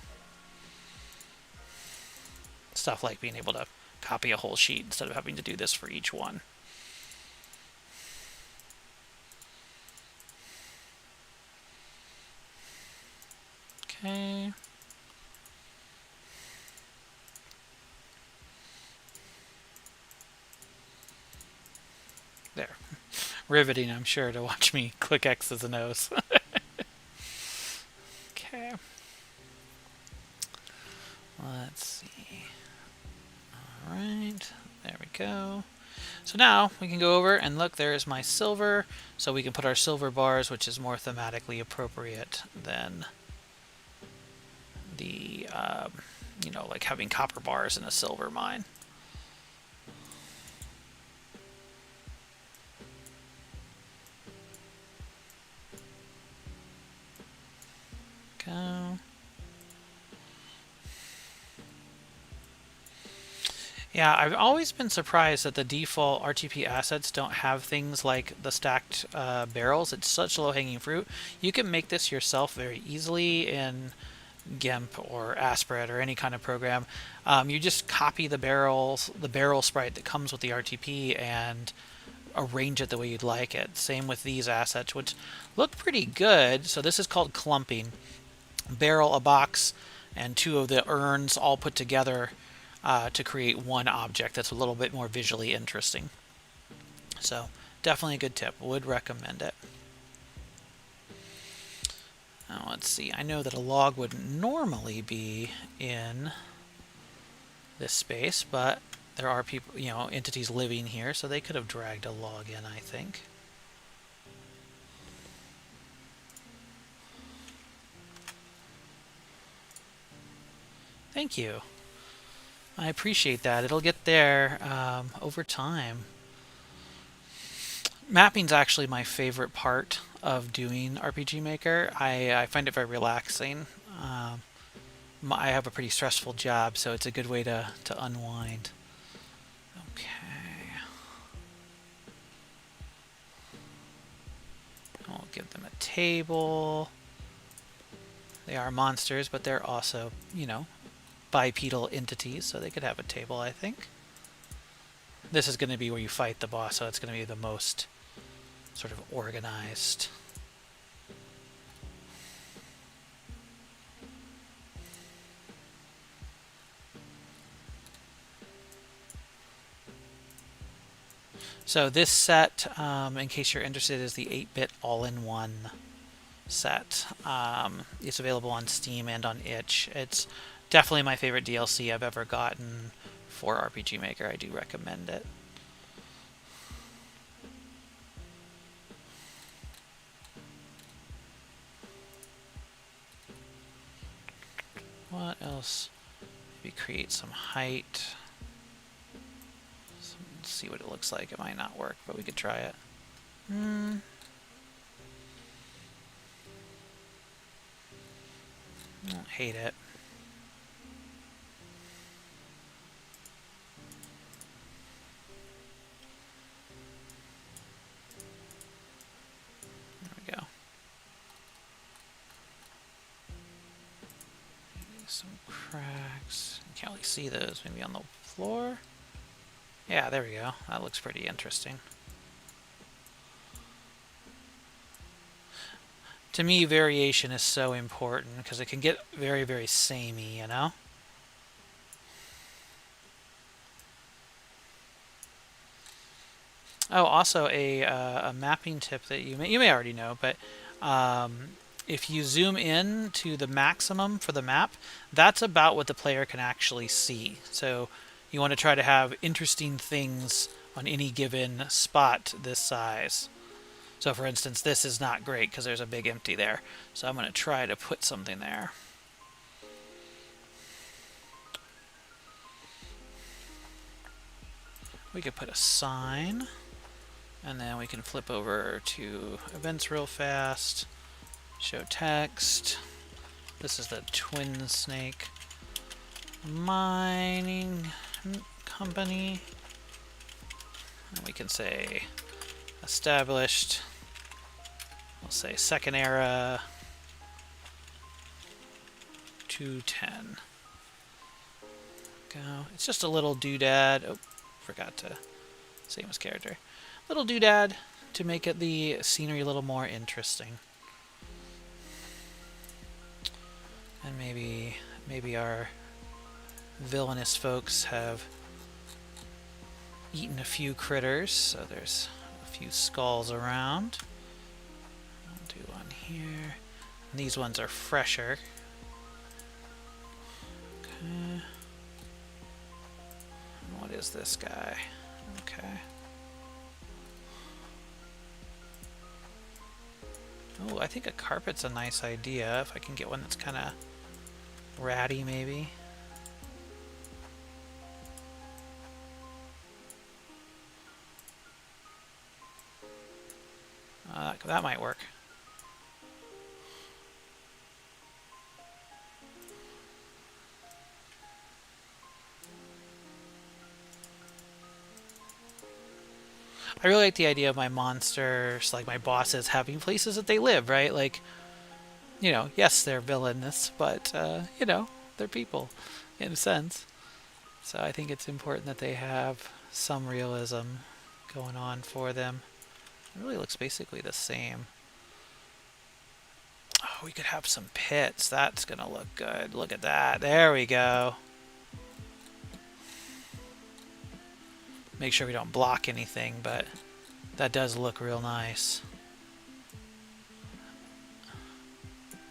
Stuff like being able to copy a whole sheet instead of having to do this for each one. Okay. There. Riveting, I'm sure, to watch me click X's and O's. Okay. Let's see. Alright, there we go. So now we can go over and look, there's my silver. So we can put our silver bars, which is more thematically appropriate than the, you know, like having copper bars in a silver mine. Go. Yeah, I've always been surprised that the default RTP assets don't have things like the stacked barrels. It's such low-hanging fruit. You can make this yourself very easily in GIMP or Aspirate or any kind of program. You just copy the barrel sprite that comes with the RTP and arrange it the way you'd like it. Same with these assets, which look pretty good. So this is called clumping. Barrel, a box, and two of the urns all put together to create one object that's a little bit more visually interesting. So definitely a good tip. Would recommend it. Now let's see. I know that a log would normally be in this space, but there are people, you know, entities living here, so they could have dragged a log in, I think. Thank you. I appreciate that. It'll get there over time. Mapping's actually my favorite part of doing RPG Maker. I find it very relaxing. I have a pretty stressful job, so it's a good way to unwind. Okay. I'll give them a table. They are monsters, but they're also, you know, bipedal entities, so they could have a table, I think. This is going to be where you fight the boss, so it's going to be the most sort of organized. So this set, in case you're interested, is the 8-bit all-in-one set. It's available on Steam and on itch. It's definitely my favorite DLC I've ever gotten for RPG Maker. I do recommend it. What else? Maybe create some height. Let's see what it looks like. It might not work, but we could try it. I don't hate it. There we go. Maybe some cracks. You can't really see those. Maybe on the floor? Yeah, there we go. That looks pretty interesting. To me, variation is so important because it can get very, very samey, you know? Oh, also a mapping tip that you may already know, but if you zoom in to the maximum for the map, that's about what the player can actually see. So you want to try to have interesting things on any given spot this size. So for instance, this is not great because there's a big empty there. So I'm going to try to put something there. We could put a sign, and then we can flip over to events real fast, show text. This is the Twin Snake Mining Company. And we can say established. We'll say second era 210. Go. It's just a little doodad. Oh, forgot to same as character. Little doodad to make it the scenery a little more interesting. And maybe our villainous folks have eaten a few critters, so there's a few skulls around. I'll do one here. And these ones are fresher. Okay. And what is this guy? Okay. Oh, I think a carpet's a nice idea. If I can get one that's kind of ratty, maybe. That might work. I really like the idea of my monsters, like my bosses, having places that they live, right? Like, you know, yes, they're villainous, but, you know, they're people, in a sense. So I think it's important that they have some realism going on for them. It really looks basically the same. Oh, we could have some pits. That's gonna look good. Look at that. There we go. Make sure we don't block anything, but that does look real nice.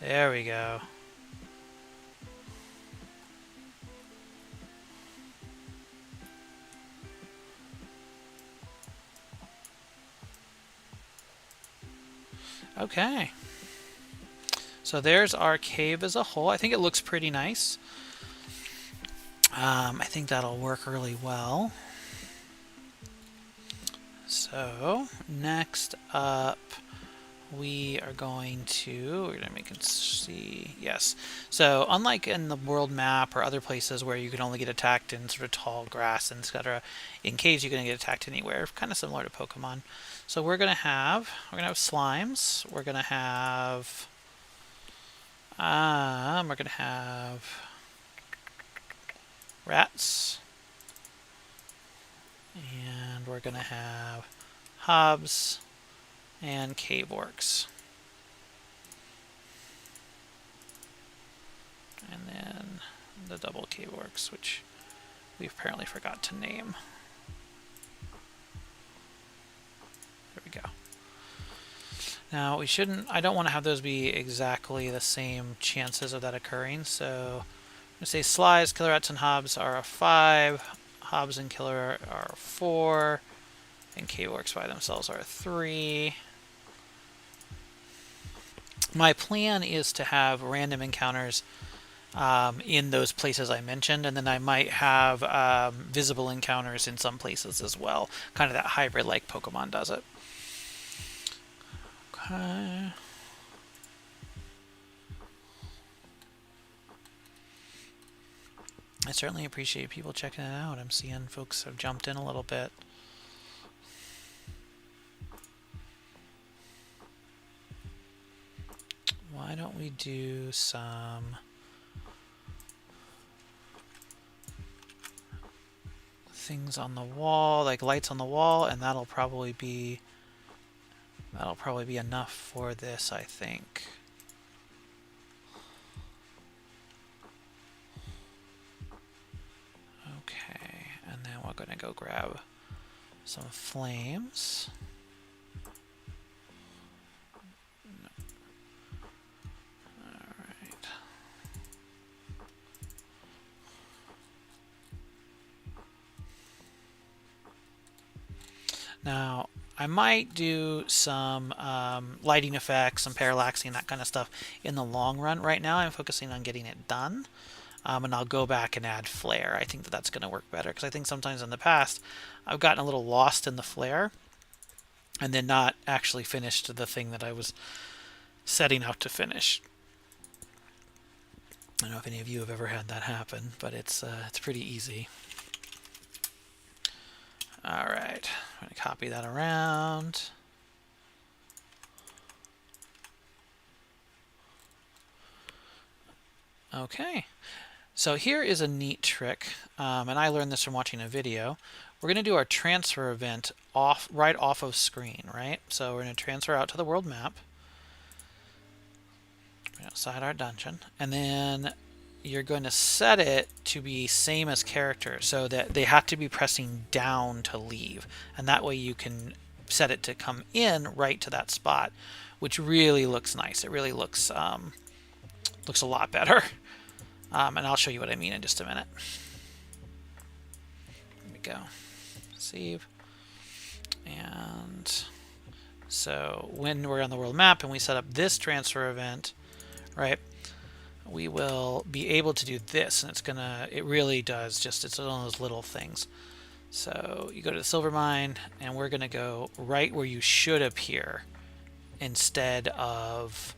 There we go. Okay. So there's our cave as a whole. I think it looks pretty nice. I think that'll work really well. So next up, we're going to make it see. Yes. So unlike in the world map or other places where you can only get attacked in sort of tall grass and etc., in caves you can get attacked anywhere. Kind of similar to Pokemon. So we're gonna have slimes. We're gonna have rats, and we're gonna have hobs and cave orcs. And then the double cave orcs, which we apparently forgot to name. Now we shouldn't, I don't want to have those be exactly the same chances of that occurring, so I'm going to say Sly's, Killer Rats, and Hobbs are a 5, Hobbs and Killer are a 4, and K-Works by themselves are a 3. My plan is to have random encounters in those places I mentioned, and then I might have visible encounters in some places as well. Kind of that hybrid like Pokemon does it. Okay. I certainly appreciate people checking it out. I'm seeing folks have jumped in a little bit. Why don't we do some things on the wall, like lights on the wall, and that'll probably be enough for this, I think. Okay, and then we're going to go grab some flames. Alright. Now, I might do some lighting effects, some parallaxing, that kind of stuff in the long run. Right now I'm focusing on getting it done. And I'll go back and add flare. I think that that's going to work better, because I think sometimes in the past I've gotten a little lost in the flare and then not actually finished the thing that I was setting out to finish. I don't know if any of you have ever had that happen, but it's pretty easy. Alright, I'm going to copy that around. Okay, so here is a neat trick, and I learned this from watching a video. We're going to do our transfer event right off of screen, right? So we're going to transfer out to the world map, right outside our dungeon, and then you're going to set it to be same as character, so that they have to be pressing down to leave, and that way you can set it to come in right to that spot, which really looks nice. It really looks a lot better, and I'll show you what I mean in just a minute. There we go. Save. And so when we're on the world map and we set up this transfer event, right, we will be able to do this, and it really does just, it's one of those little things. So you go to the silver mine, and we're gonna go right where you should appear instead of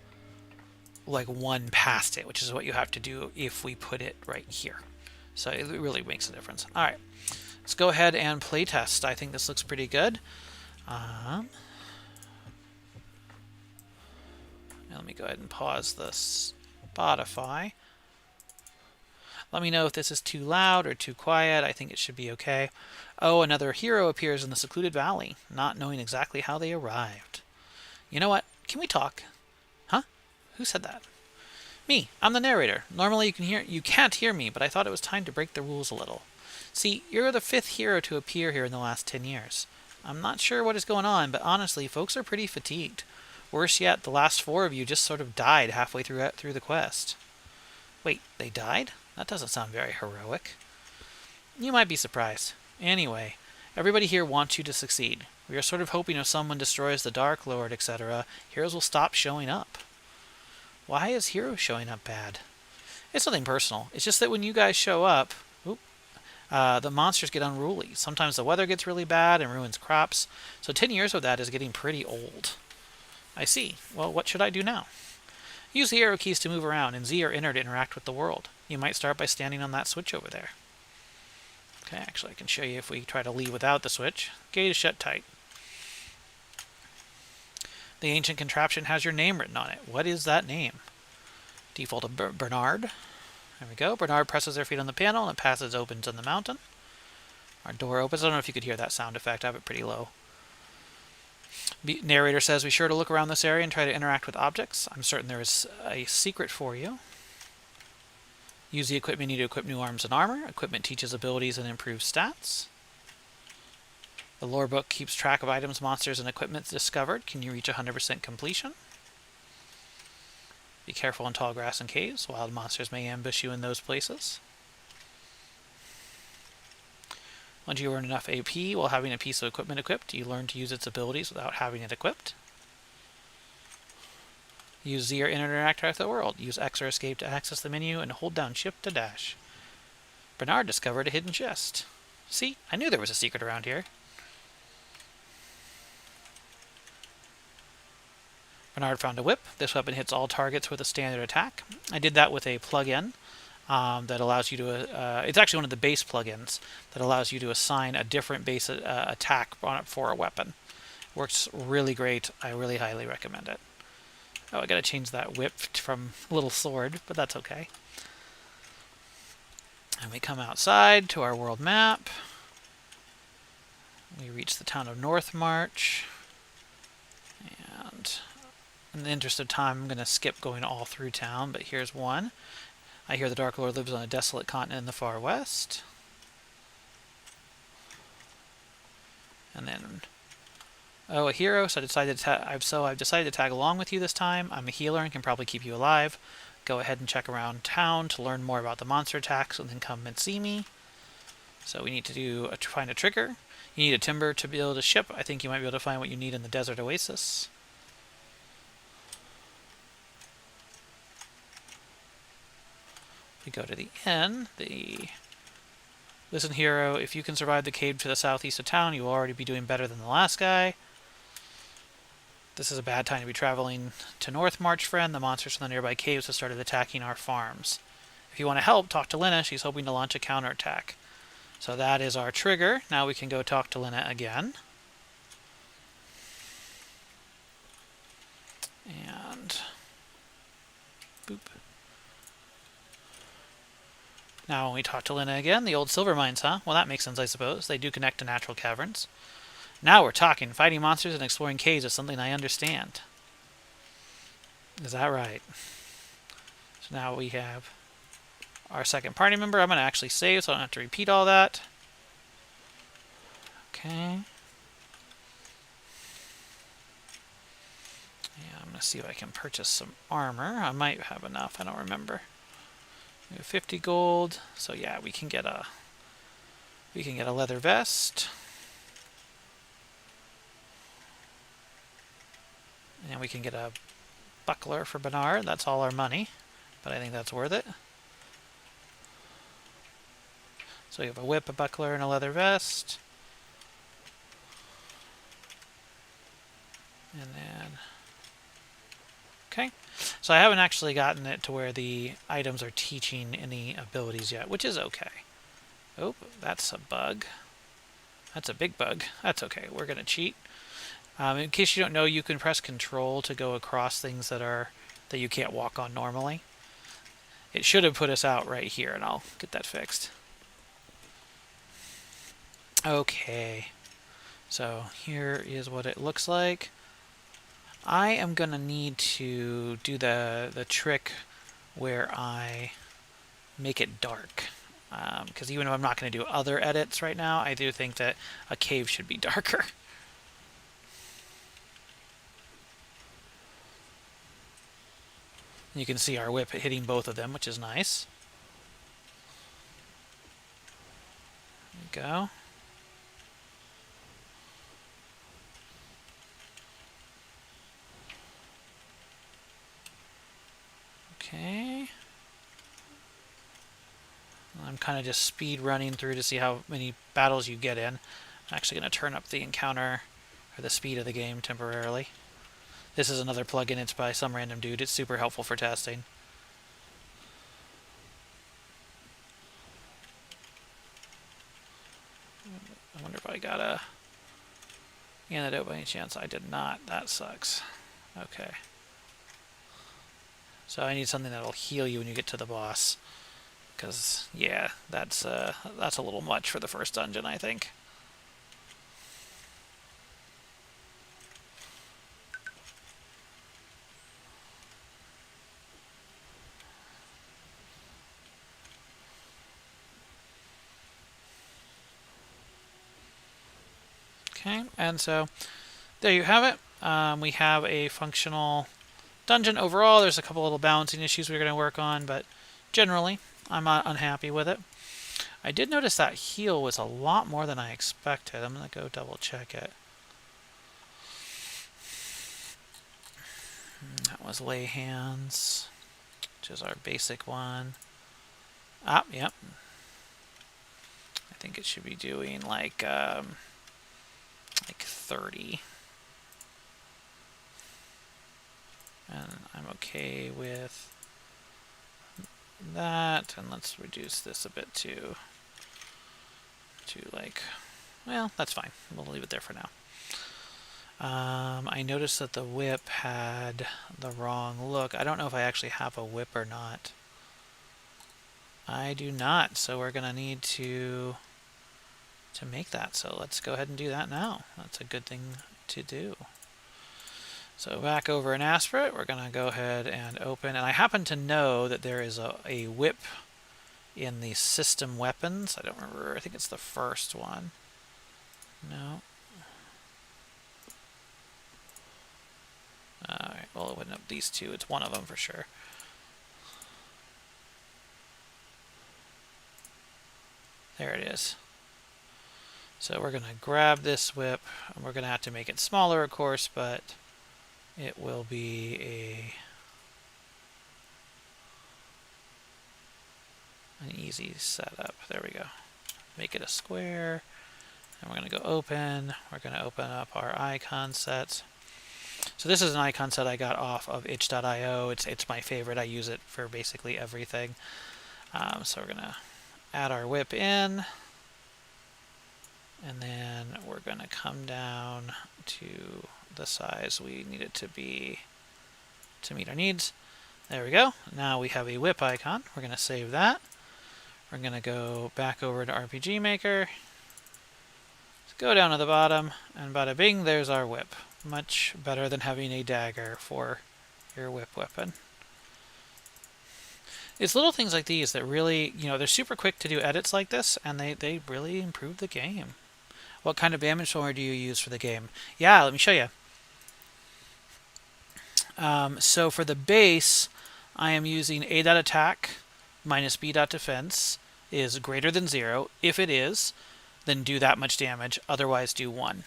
like one past it, which is what you have to do if we put it right here. So it really makes a difference. All right, let's go ahead and play test. I think this looks pretty good. Let me go ahead and pause this Spotify. Let me know if this is too loud or too quiet. I think it should be okay. Oh, another hero appears in the secluded valley, not knowing exactly how they arrived. You know what? Can we talk? Huh? Who said that? Me. I'm the narrator. Normally you can't hear me, but I thought it was time to break the rules a little. See, you're the 5th hero to appear here in the last 10 years. I'm not sure what is going on, but honestly, folks are pretty fatigued. Worse yet, the last 4 of you just sort of died halfway through the quest. Wait, they died? That doesn't sound very heroic. You might be surprised. Anyway, everybody here wants you to succeed. We are sort of hoping if someone destroys the Dark Lord, etc., heroes will stop showing up. Why is heroes showing up bad? It's nothing personal. It's just that when you guys show up, the monsters get unruly. Sometimes the weather gets really bad and ruins crops. So 10 years of that is getting pretty old. I see. Well, what should I do now? Use the arrow keys to move around, and Z or enter to interact with the world. You might start by standing on that switch over there. Okay, actually I can show you if we try to leave without the switch. Gate is shut tight. The ancient contraption has your name written on it. What is that name? Default of Bernard. There we go. Bernard presses their feet on the panel, and the passage opens in the mountain. Our door opens. I don't know if you could hear that sound effect. I have it pretty low. Narrator says, be sure to look around this area and try to interact with objects. I'm certain there is a secret for you. Use the equipment you need to equip new arms and armor. Equipment teaches abilities and improves stats. The lore book keeps track of items, monsters, and equipment discovered. Can you reach 100% completion? Be careful in tall grass and caves. Wild monsters may ambush you in those places. Once you earn enough AP while having a piece of equipment equipped, you learn to use its abilities without having it equipped. Use Z or interact with the world. Use X or escape to access the menu and hold down shift to dash. Bernard discovered a hidden chest. See, I knew there was a secret around here. Bernard found a whip. This weapon hits all targets with a standard attack. I did that with a plug-in that allows you to... it's actually one of the base plugins that allows you to assign a different base attack on it for a weapon. Works really great. I really highly recommend it. Oh, I gotta change that whip from little sword, but that's okay. And we come outside to our world map. We reach the town of Northmarch. And in the interest of time, I'm going to skip going all through town, but here's one. I hear the Dark Lord lives on a desolate continent in the far west. And then, oh, a hero, so I've decided to tag along with you this time. I'm a healer and can probably keep you alive. Go ahead and check around town to learn more about the monster attacks and then come and see me. So we need to find a trigger. You need a timber to build a ship. I think you might be able to find what you need in the desert oasis. We go to the inn. Listen, hero, if you can survive the cave to the southeast of town, you will already be doing better than the last guy. This is a bad time to be traveling to Northmarch, friend. The monsters from the nearby caves have started attacking our farms. If you want to help, talk to Lena. She's hoping to launch a counterattack. So that is our trigger. Now we can go talk to Lena again. And boop. Now when we talk to Lena again, the old silver mines, huh? Well, that makes sense, I suppose. They do connect to natural caverns. Now we're talking. Fighting monsters and exploring caves is something I understand. Is that right? So now we have our second party member. I'm going to actually save so I don't have to repeat all that. Okay. Yeah, I'm going to see if I can purchase some armor. I might have enough. I don't remember. We have 50 gold. So yeah, we can get a leather vest. And we can get a buckler for Bernard. That's all our money, but I think that's worth it. So we have a whip, a buckler, and a leather vest. And then... okay. So I haven't actually gotten it to where the items are teaching any abilities yet, which is okay. Oh, that's a bug. That's a big bug. That's okay. We're going to cheat. In case you don't know, you can press Control to go across things that you can't walk on normally. It should have put us out right here, and I'll get that fixed. Okay. So here is what it looks like. I am going to need to do the trick where I make it dark. Because even if I'm not going to do other edits right now, I do think that a cave should be darker. You can see our whip hitting both of them, which is nice. There we go. Okay. I'm kind of just speed running through to see how many battles you get in. I'm actually going to turn up the encounter or the speed of the game temporarily. This is another plugin. It's by some random dude. It's super helpful for testing. I wonder if I got a antidote by any chance. I did not. That sucks. Okay. So I need something that'll heal you when you get to the boss. Because, yeah, that's a little much for the first dungeon, I think. Okay, and so there you have it. We have a functional dungeon overall. There's a couple little balancing issues we're going to work on, but generally I'm not unhappy with it. I did notice that heal was a lot more than I expected. I'm going to go double check it. That was lay hands, which is our basic one. Ah, yep. I think it should be doing like 30. And I'm okay with that. And let's reduce this a bit to like, well, that's fine. We'll leave it there for now. I noticed that the whip had the wrong look. I don't know if I actually have a whip or not. I do not, so we're going to need to make that. So let's go ahead and do that now. That's a good thing to do. So back over in Aspirate, we're going to go ahead and open. And I happen to know that there is a whip in the system weapons. I don't remember. I think it's the first one. No. Alright, well, it wouldn't have these two. It's one of them for sure. There it is. So we're going to grab this whip, and we're going to have to make it smaller, of course, but it will be an easy setup. There we go. Make it a square, and we're going to go open. We're going to open up our icon set. So this is an icon set I got off of itch.io. It's my favorite. I use it for basically everything. So we're going to add our whip in. And then we're going to come down to the size we need it to be to meet our needs. There we go. Now we have a whip icon. We're going to save that. We're going to go back over to RPG Maker. Let's go down to the bottom, and bada bing, there's our whip. Much better than having a dagger for your whip weapon. It's little things like these that really, they're super quick to do edits like this, and they really improve the game. What kind of damage toner do you use for the game? Yeah, let me show you. So for the base, I am using A.attack minus B.defense is greater than 0. If it is, then do that much damage. Otherwise, do 1.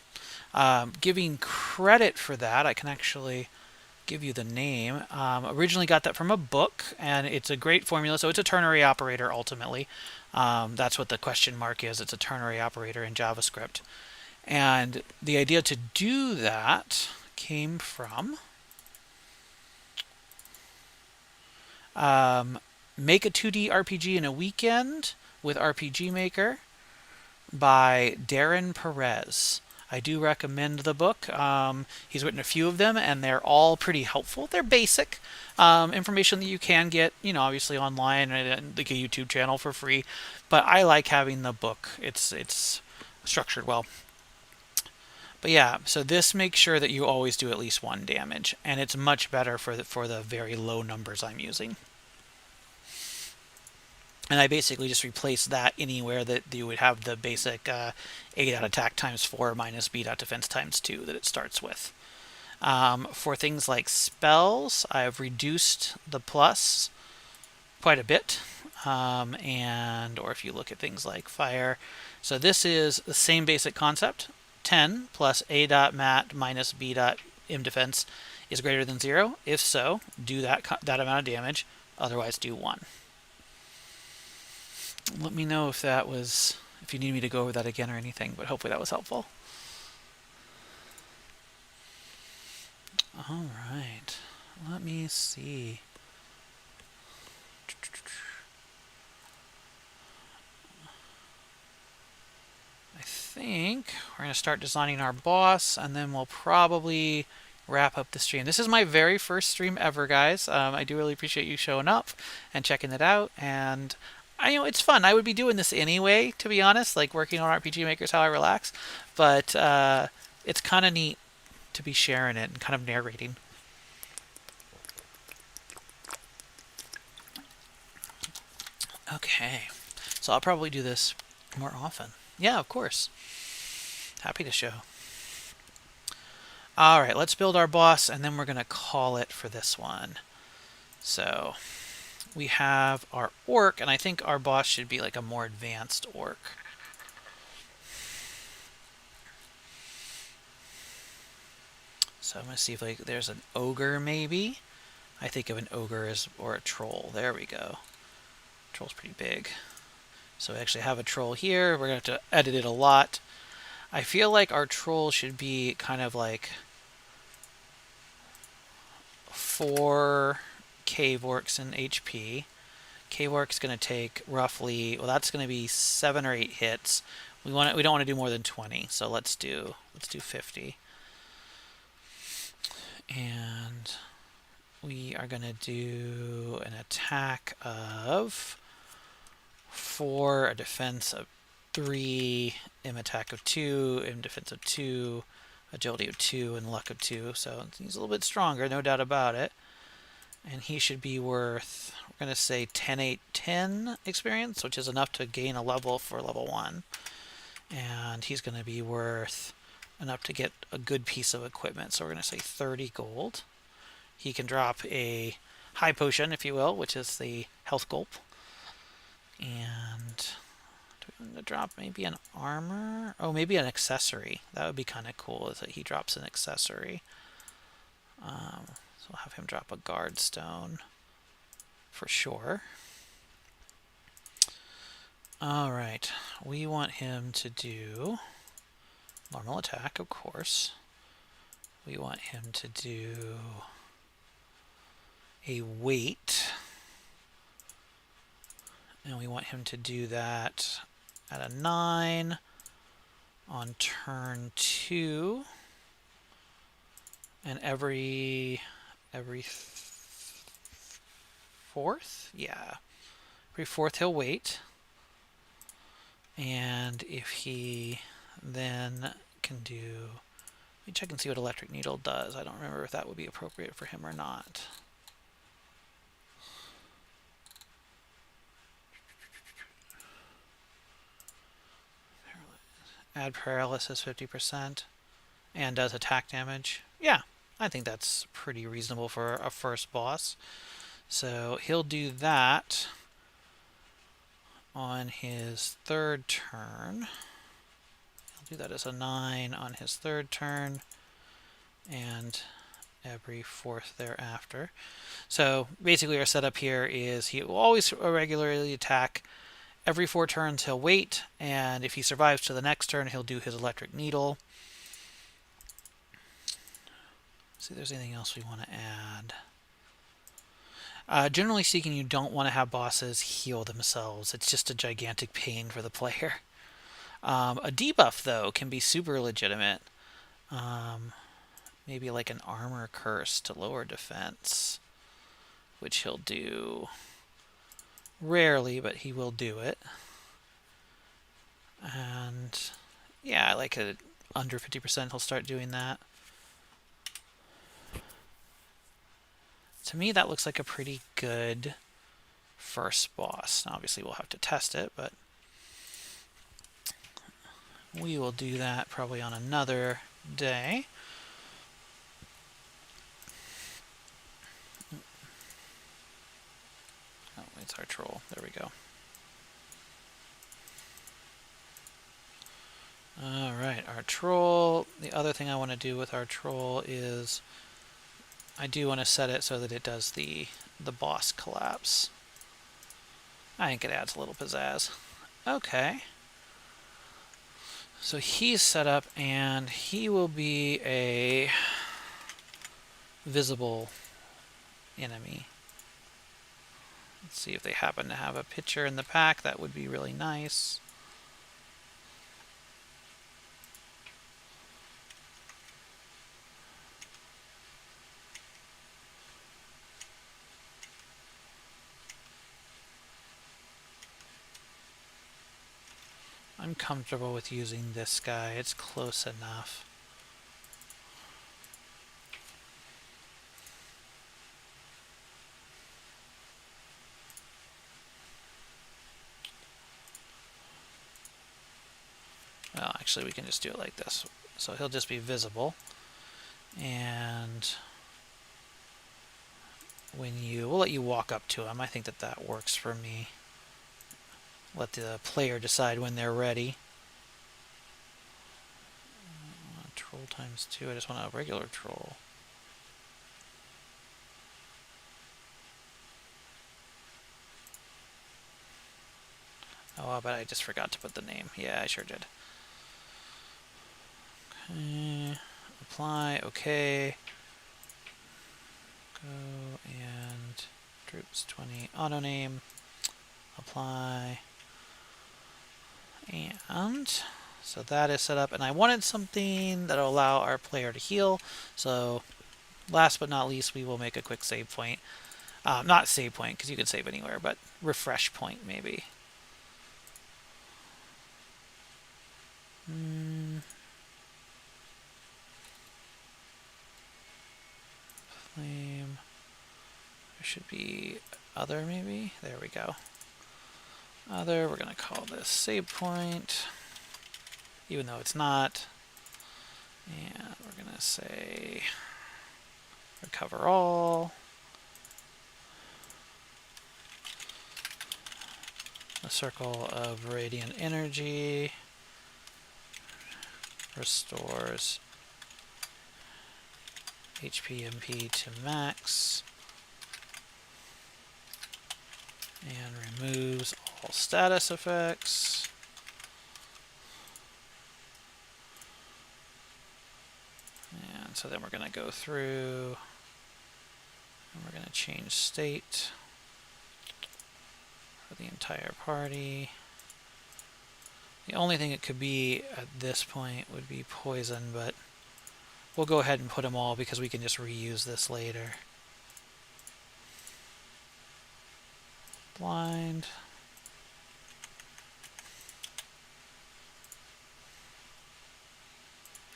Giving credit for that, I can actually give you the name. Originally got that from a book, and it's a great formula. So it's a ternary operator ultimately. That's what the question mark is. It's a ternary operator in JavaScript. And the idea to do that came from Make a 2D RPG in a Weekend with RPG Maker by Darren Perez. I do recommend the book. He's written a few of them, and they're all pretty helpful. They're basic information that you can get, obviously online and like a YouTube channel for free. But I like having the book. It's structured well. But yeah, so this makes sure that you always do at least 1 damage, and it's much better for the very low numbers I'm using. And I basically just replace that anywhere that you would have the basic A.attack times 4 minus B.defense times 2 that it starts with. For things like spells, I've reduced the plus quite a bit. Or if you look at things like fire. So this is the same basic concept. 10 plus A.mat minus B.mdefense is greater than 0. If so, do that amount of damage. Otherwise, do 1. Let me know if you need me to go over that again or anything, but hopefully that was helpful. All right, let me see. I think we're going to start designing our boss, and then we'll probably wrap up the stream. This is my very first stream ever, guys. I do really appreciate you showing up and checking it out, and it's fun. I would be doing this anyway, to be honest, like working on RPG Maker is how I relax. But it's kind of neat to be sharing it and kind of narrating. Okay, so I'll probably do this more often. Yeah, of course. Happy to show. All right, let's build our boss, and then we're going to call it for this one. So we have our orc, and I think our boss should be like a more advanced orc. So I'm going to see if like there's an ogre maybe. I think of an ogre as, or a troll. There we go. Troll's pretty big. So we actually have a troll here. We're going to have to edit it a lot. I feel like our troll should be kind of like 4 cave orcs in HP. Cave orc's going to take roughly, well, that's going to be 7 or 8 hits. We don't want to do more than 20, so let's do 50. And we are going to do an attack of 4, a defense of 3, im attack of 2, im defense of 2, agility of 2, and luck of 2. So he's a little bit stronger, no doubt about it. And he should be worth, we're going to say 10, 8, 10 experience, which is enough to gain a level for level 1. And he's going to be worth enough to get a good piece of equipment. So we're going to say 30 gold. He can drop a high potion, if you will, which is the health gulp. And do we want to drop maybe an armor? Oh, maybe an accessory. That would be kind of cool, is that he drops an accessory. So we'll have him drop a guard stone for sure. All right, we want him to do normal attack, of course. We want him to do a weight. And we want him to do that at a 9 on turn 2. And every fourth? Yeah. Every fourth he'll wait. And if he then can do... Let me check and see what Electric Needle does. I don't remember if that would be appropriate for him or not. Add paralysis 50% and does attack damage. Yeah, I think that's pretty reasonable for a first boss. So he'll do that on his 3rd turn. He'll do that as a 9 on his 3rd turn and every 4th thereafter. So basically our setup here is he will always regularly attack. Every 4 turns he'll wait, and if he survives to the next turn, he'll do his Electric Needle. See if there's anything else we want to add. Generally speaking, you don't want to have bosses heal themselves. It's just a gigantic pain for the player. A debuff, though, can be super legitimate. Maybe like an armor curse to lower defense, which he'll do rarely, but he will do it. And yeah, like under 50% he'll start doing that. To me, that looks like a pretty good first boss. Now, obviously, we'll have to test it, but we will do that probably on another day. Oh, it's our troll. There we go. Alright, our troll. The other thing I want to do with our troll is I do want to set it so that it does the boss collapse. I think it adds a little pizzazz. Okay. So he's set up, and he will be a visible enemy. Let's see if they happen to have a picture in the pack. That would be really nice. I'm comfortable with using this guy. It's close enough. Well, actually, we can just do it like this. So he'll just be visible. And we'll let you walk up to him. I think that works for me. Let the player decide when they're ready. Troll times 2. I just want a regular troll. Oh, I bet I just forgot to put the name. Yeah, I sure did. Okay. Apply. Okay. Go and Droops 20 auto name. Apply. And so that is set up. And I wanted something that'll allow our player to heal. So last but not least, we will make a quick save point. Not save point, because you can save anywhere, but refresh point maybe. Flame. There should be other maybe. There we go. Other, we're going to call this save point, even though it's not. And we're going to say recover all. A circle of radiant energy restores HP MP to max and removes all status effects. And so then we're going to go through and we're going to change state for the entire party. The only thing it could be at this point would be poison, but we'll go ahead and put them all because we can just reuse this later. Blind.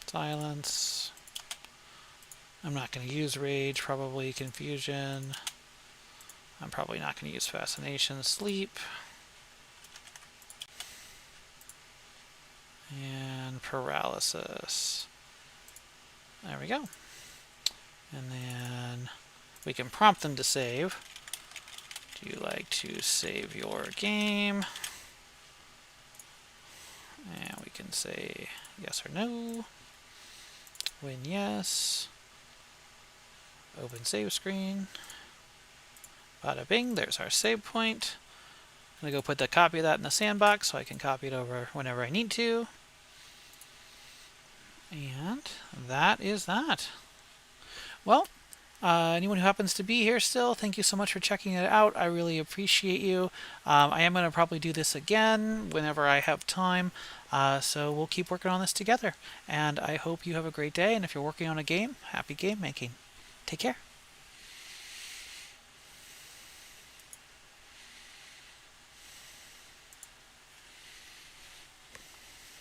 Silence. I'm not going to use rage, probably confusion. I'm probably not going to use fascination. Sleep. And paralysis. There we go. And then we can prompt them to save. Do you like to save your game? And we can say yes or no. When yes. Open save screen. Bada bing, there's our save point. I'm going to go put the copy of that in the sandbox so I can copy it over whenever I need to. And that is that. Well, anyone who happens to be here still, thank you so much for checking it out. I really appreciate you. I am going to probably do this again whenever I have time. So we'll keep working on this together. And I hope you have a great day. And if you're working on a game, happy game making. Take care.